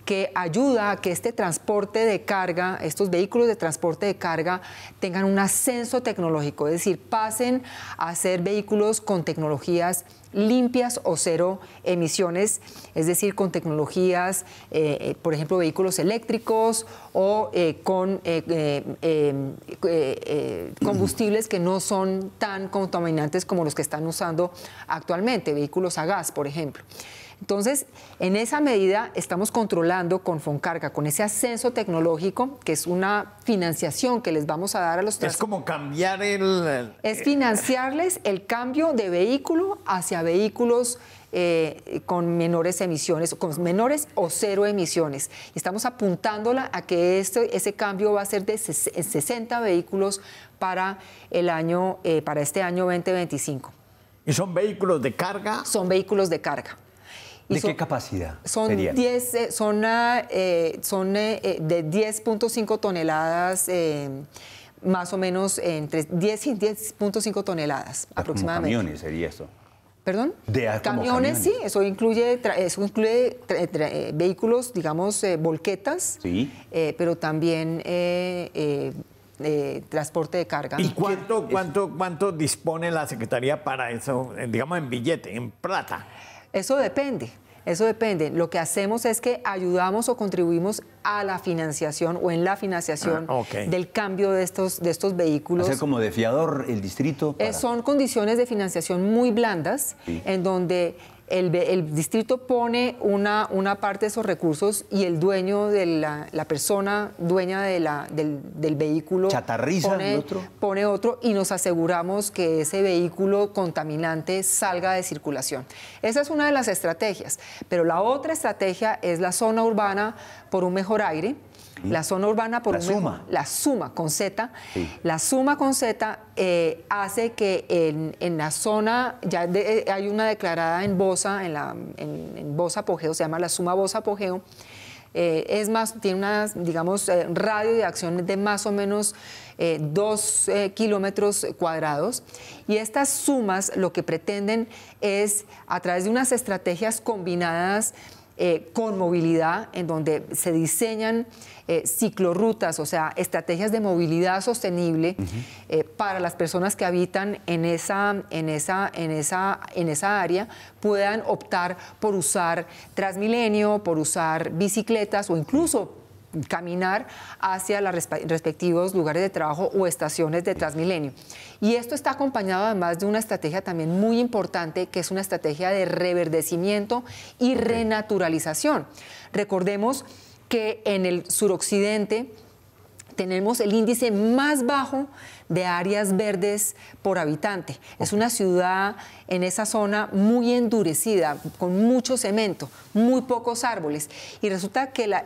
que ayuda a que este transporte de carga, estos vehículos de transporte de carga, tengan un ascenso tecnológico, es decir, pasen a ser vehículos con tecnologías limpias o cero emisiones, es decir, con tecnologías, por ejemplo, vehículos eléctricos o con combustibles que no son tan contaminantes como los que están usando actualmente, vehículos a gas, por ejemplo. Entonces, en esa medida estamos controlando con Foncarga, con ese ascenso tecnológico, que es una financiación que les vamos a dar a los Es como cambiar es financiarles el cambio de vehículo hacia vehículos con menores emisiones, con menores o cero emisiones. Y estamos apuntándola a que ese cambio va a ser de 60 vehículos para este año 2025. ¿Y son vehículos de carga? Son vehículos de carga. ¿De qué capacidad son sería? de 10.5 toneladas, más o menos entre 10 y 10.5 toneladas aproximadamente. ¿Como camiones sería esto? ¿Perdón? Camiones, sí, eso incluye vehículos, digamos, volquetas, sí. Pero también transporte de carga. ¿Y cuánto dispone la Secretaría para eso, digamos, en billete, en plata? Eso depende. Lo que hacemos es que ayudamos o contribuimos a la financiación o en la financiación del cambio de estos vehículos. ¿Hacer como de fiador el distrito? Son condiciones de financiación muy blandas, sí, en donde el distrito pone una parte de esos recursos y el dueño de la persona dueña del vehículo chatarriza pone otro y nos aseguramos que ese vehículo contaminante salga de circulación. Esa es una de las estrategias, pero la otra estrategia es la zona urbana por un mejor aire. La zona urbana por la suma con Z. Sí. La suma con Z hace que en la zona, hay una declarada en Bosa, en Bosa Apogeo, se llama la suma Bosa Apogeo. Tiene una, digamos, radio de acción de más o menos 2 kilómetros cuadrados. Y estas sumas lo que pretenden es, a través de unas estrategias combinadas con movilidad, en donde se diseñan ciclorrutas, o sea, estrategias de movilidad sostenible para las personas que habitan en esa área, puedan optar por usar Transmilenio, por usar bicicletas o incluso caminar hacia los respectivos lugares de trabajo o estaciones de Transmilenio. Y esto está acompañado además de una estrategia también muy importante, que es una estrategia de reverdecimiento y renaturalización. Recordemos que en el suroccidente tenemos el índice más bajo de áreas verdes por habitante. Es una ciudad en esa zona muy endurecida, con mucho cemento, muy pocos árboles. Y resulta que la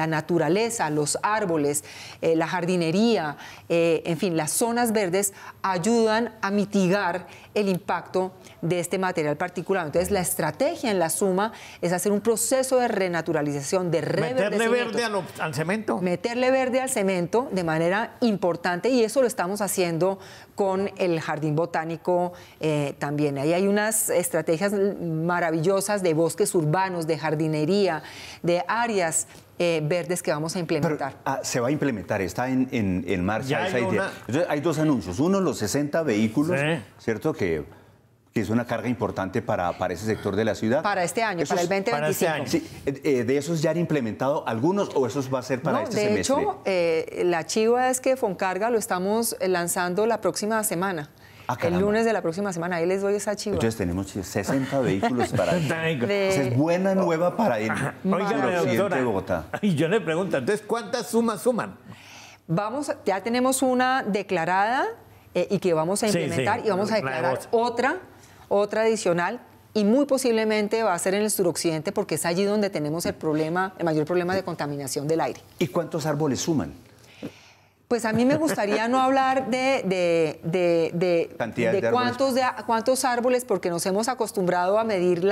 naturaleza, los árboles, la jardinería, en fin, las zonas verdes ayudan a mitigar el impacto de este material particulado. Entonces, la estrategia en la suma es hacer un proceso de renaturalización, de reverdecimiento. ¿Meterle verde al cemento? Meterle verde al cemento de manera importante, y eso lo estamos haciendo con el Jardín Botánico también. Ahí hay unas estrategias maravillosas de bosques urbanos, de jardinería, de áreas verdes que vamos a implementar. Pero, se va a implementar, está en marcha esa idea. Entonces, hay dos anuncios. Uno, los 60 vehículos, sí, ¿cierto? Que es una carga importante para ese sector de la ciudad. Para este año, para el 2025. Para este año. Sí, ¿de esos ya han implementado algunos o esos va a ser para este semestre? De hecho, la chiva es que Foncarga lo estamos lanzando la próxima semana. El lunes de la próxima semana, ahí les doy esa chiva. Entonces tenemos 60 vehículos para... Es buena nueva para el suroccidente de Bogotá. Y yo le pregunto, entonces, ¿cuántas sumas suman? Ya tenemos una declarada y que vamos a implementar, y vamos a declarar otra adicional y muy posiblemente va a ser en el suroccidente porque es allí donde tenemos el mayor problema de contaminación del aire. ¿Y cuántos árboles suman? Pues a mí me gustaría no hablar de cuántos árboles, porque nos hemos acostumbrado a medir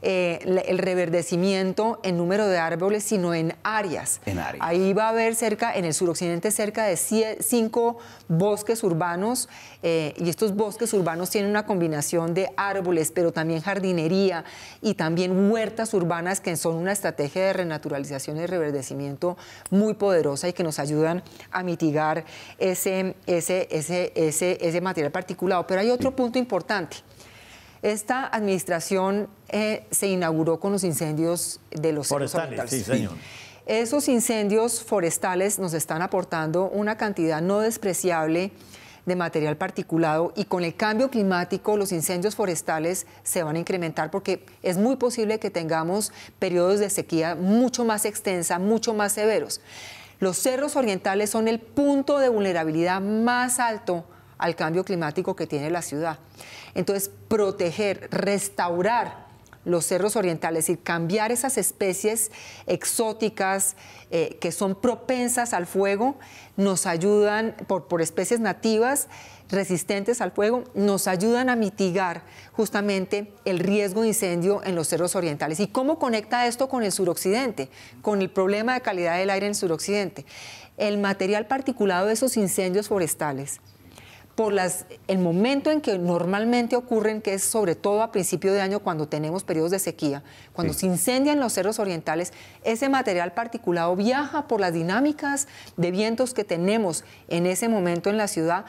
el reverdecimiento en número de árboles, sino en áreas. Ahí va a haber en el suroccidente, cerca de 5 bosques urbanos, y estos bosques urbanos tienen una combinación de árboles, pero también jardinería y también huertas urbanas, que son una estrategia de renaturalización y reverdecimiento muy poderosa y que nos ayudan a mitigar ese material particulado. Pero hay otro punto importante. Esta administración se inauguró con los incendios de los cerros orientales. Sí, señor. Esos incendios forestales nos están aportando una cantidad no despreciable de material particulado, y con el cambio climático los incendios forestales se van a incrementar porque es muy posible que tengamos periodos de sequía mucho más extensa, mucho más severos. Los cerros orientales son el punto de vulnerabilidad más alto al cambio climático que tiene la ciudad. Entonces, proteger, restaurar los cerros orientales y cambiar esas especies exóticas que son propensas al fuego, nos ayudan, por especies nativas resistentes al fuego, nos ayudan a mitigar justamente el riesgo de incendio en los cerros orientales. ¿Y cómo conecta esto con el suroccidente, con el problema de calidad del aire en el suroccidente? El material particulado de esos incendios forestales, por el momento en que normalmente ocurren, que es sobre todo a principio de año cuando tenemos periodos de sequía, cuando se incendian los cerros orientales, ese material particulado viaja por las dinámicas de vientos que tenemos en ese momento en la ciudad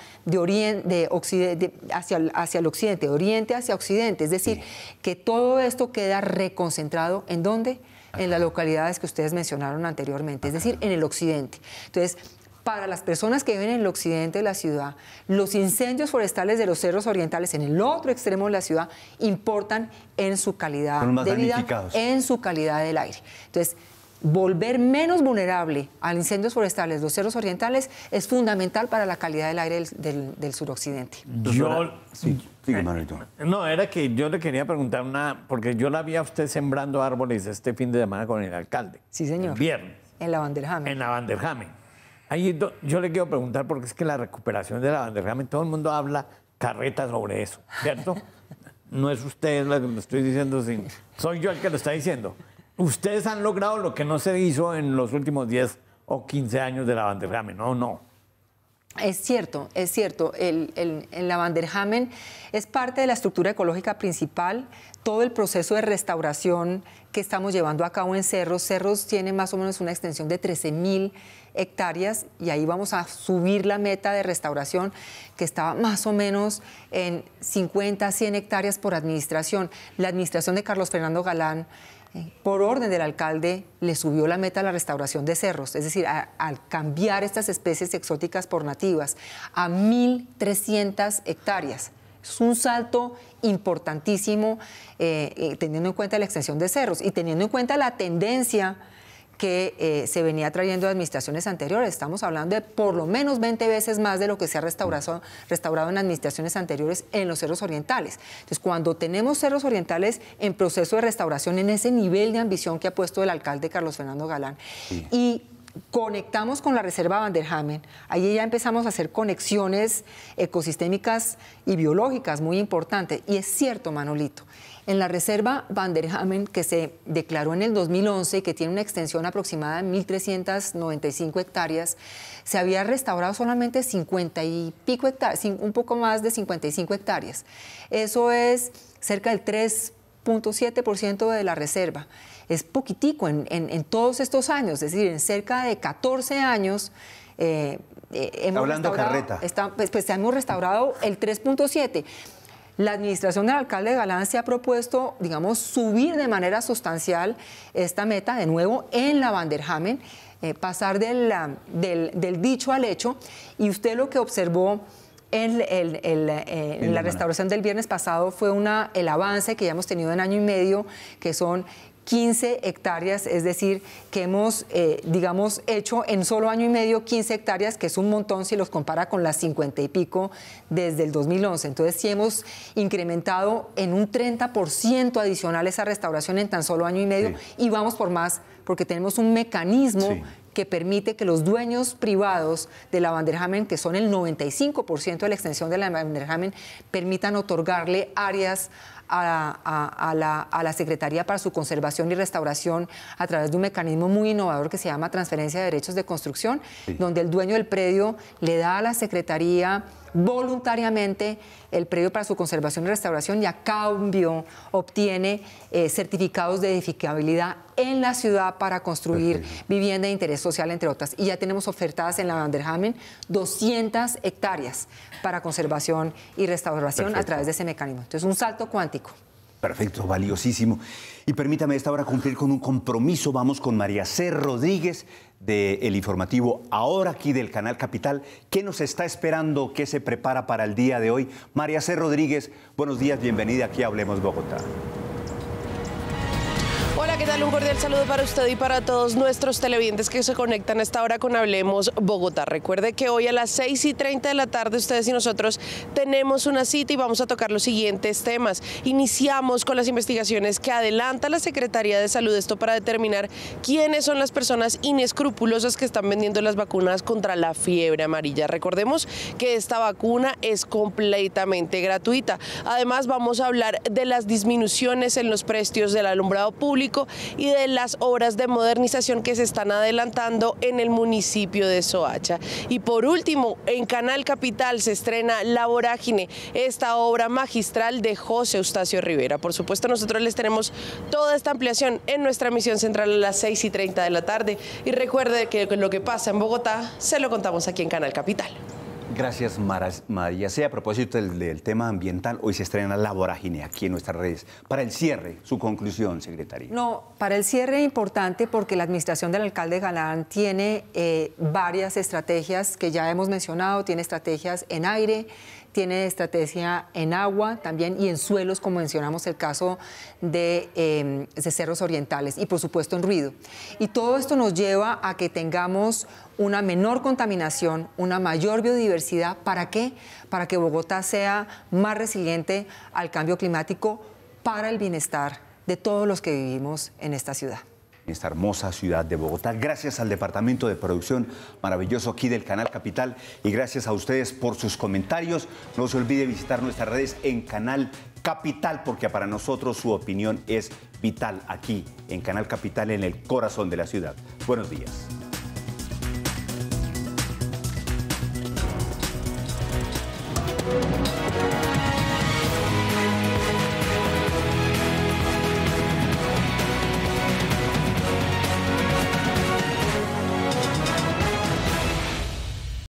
hacia el occidente, de oriente hacia occidente. Es decir, que todo esto queda reconcentrado, ¿en dónde? En las localidades que ustedes mencionaron anteriormente, es decir, en el occidente. Entonces, para las personas que viven en el occidente de la ciudad, los incendios forestales de los cerros orientales en el otro extremo de la ciudad importan en su calidad de vida, en su calidad del aire. Entonces, volver menos vulnerable a incendios forestales de los cerros orientales es fundamental para la calidad del aire del suroccidente. No, era que yo le quería preguntar porque yo la vi a usted sembrando árboles este fin de semana con el alcalde. Sí, señor. El viernes. En la Vanderhamen. En la Vanderhamen. Ahí yo le quiero preguntar, porque es que la recuperación de la Vanderhamen, todo el mundo habla carreta sobre eso, ¿cierto? No es usted lo que lo estoy diciendo, soy yo el que lo está diciendo. Ustedes han logrado lo que no se hizo en los últimos 10 o 15 años de la Vanderhamen, ¿no? Es cierto, es cierto. En la Vanderhamen es parte de la estructura ecológica principal. Todo el proceso de restauración que estamos llevando a cabo en Cerros. Cerros tiene más o menos una extensión de 13.000 hectáreas y ahí vamos a subir la meta de restauración que estaba más o menos en 50, 100 hectáreas por administración. La administración de Carlos Fernando Galán, por orden del alcalde, le subió la meta a la restauración de cerros, es decir, al cambiar estas especies exóticas por nativas a 1.300 hectáreas. Es un salto importantísimo teniendo en cuenta la extensión de cerros y teniendo en cuenta la tendencia que se venía trayendo de administraciones anteriores. Estamos hablando de por lo menos 20 veces más de lo que se ha restaurado en administraciones anteriores en los cerros orientales. Entonces, cuando tenemos cerros orientales en proceso de restauración, en ese nivel de ambición que ha puesto el alcalde Carlos Fernando Galán, y conectamos con la Reserva Vanderhamen, ahí ya empezamos a hacer conexiones ecosistémicas y biológicas muy importantes. Y es cierto, Manolito, en la Reserva Vanderhamen, que se declaró en el 2011 y que tiene una extensión aproximada de 1.395 hectáreas, se había restaurado solamente 50 y pico hectáreas, un poco más de 55 hectáreas. Eso es cerca del 3.7% de la reserva. Es poquitico en todos estos años, es decir, en cerca de 14 años hemos restaurado el 3.7%. La administración del alcalde Galán se ha propuesto, digamos, subir de manera sustancial esta meta, de nuevo, en la Vanderhamen, pasar del dicho al hecho. Y usted lo que observó en la restauración del viernes pasado fue el avance que ya hemos tenido en año y medio, que son 15 hectáreas, es decir, que hemos, digamos, hecho en solo año y medio 15 hectáreas, que es un montón si los compara con las 50 y pico desde el 2011. Entonces, sí hemos incrementado en un 30% adicional esa restauración en tan solo año y medio, y vamos por más, porque tenemos un mecanismo que permite que los dueños privados de la Vanderhamen, que son el 95% de la extensión de la Vanderhamen, permitan otorgarle áreas a la Secretaría para su conservación y restauración a través de un mecanismo muy innovador que se llama transferencia de derechos de construcción, donde el dueño del predio le da a la Secretaría voluntariamente el predio para su conservación y restauración, y a cambio obtiene certificados de edificabilidad en la ciudad para construir vivienda de interés social, entre otras. Y ya tenemos ofertadas en la Vanderhamen 200 hectáreas para conservación y restauración a través de ese mecanismo. Entonces, un salto cuántico. Perfecto, valiosísimo. Y permítame a esta hora cumplir con un compromiso. Vamos con María C. Rodríguez del informativo Ahora, aquí del Canal Capital. ¿Qué nos está esperando? ¿Qué se prepara para el día de hoy? María C. Rodríguez, buenos días, bienvenida aquí a Hablemos Bogotá. Hola, ¿qué tal? Un cordial saludo para usted y para todos nuestros televidentes que se conectan a esta hora con Hablemos Bogotá. Recuerde que hoy a las 6:30 de la tarde ustedes y nosotros tenemos una cita y vamos a tocar los siguientes temas. Iniciamos con las investigaciones que adelanta la Secretaría de Salud, esto para determinar quiénes son las personas inescrupulosas que están vendiendo las vacunas contra la fiebre amarilla. Recordemos que esta vacuna es completamente gratuita. Además, vamos a hablar de las disminuciones en los precios del alumbrado público y de las obras de modernización que se están adelantando en el municipio de Soacha. Y por último, en Canal Capital se estrena La Vorágine, esta obra magistral de José Eustacio Rivera. Por supuesto, nosotros les tenemos toda esta ampliación en nuestra emisión central a las 6:30 de la tarde. Y recuerde que lo que pasa en Bogotá se lo contamos aquí en Canal Capital. Gracias, María C. A propósito del tema ambiental, hoy se estrena La Vorágine aquí en nuestras redes. Para el cierre, su conclusión, secretaria. No, para el cierre importante porque la administración del alcalde Galán tiene varias estrategias que ya hemos mencionado, tiene estrategias en aire, tiene estrategia en agua también y en suelos, como mencionamos el caso de Cerros Orientales, y por supuesto en ruido. Y todo esto nos lleva a que tengamos una menor contaminación, una mayor biodiversidad. ¿Para qué? Para que Bogotá sea más resiliente al cambio climático, para el bienestar de todos los que vivimos en esta ciudad. Esta hermosa ciudad de Bogotá. Gracias al departamento de producción maravilloso aquí del Canal Capital y gracias a ustedes por sus comentarios. No se olvide visitar nuestras redes en Canal Capital, porque para nosotros su opinión es vital aquí en Canal Capital, en el corazón de la ciudad. Buenos días.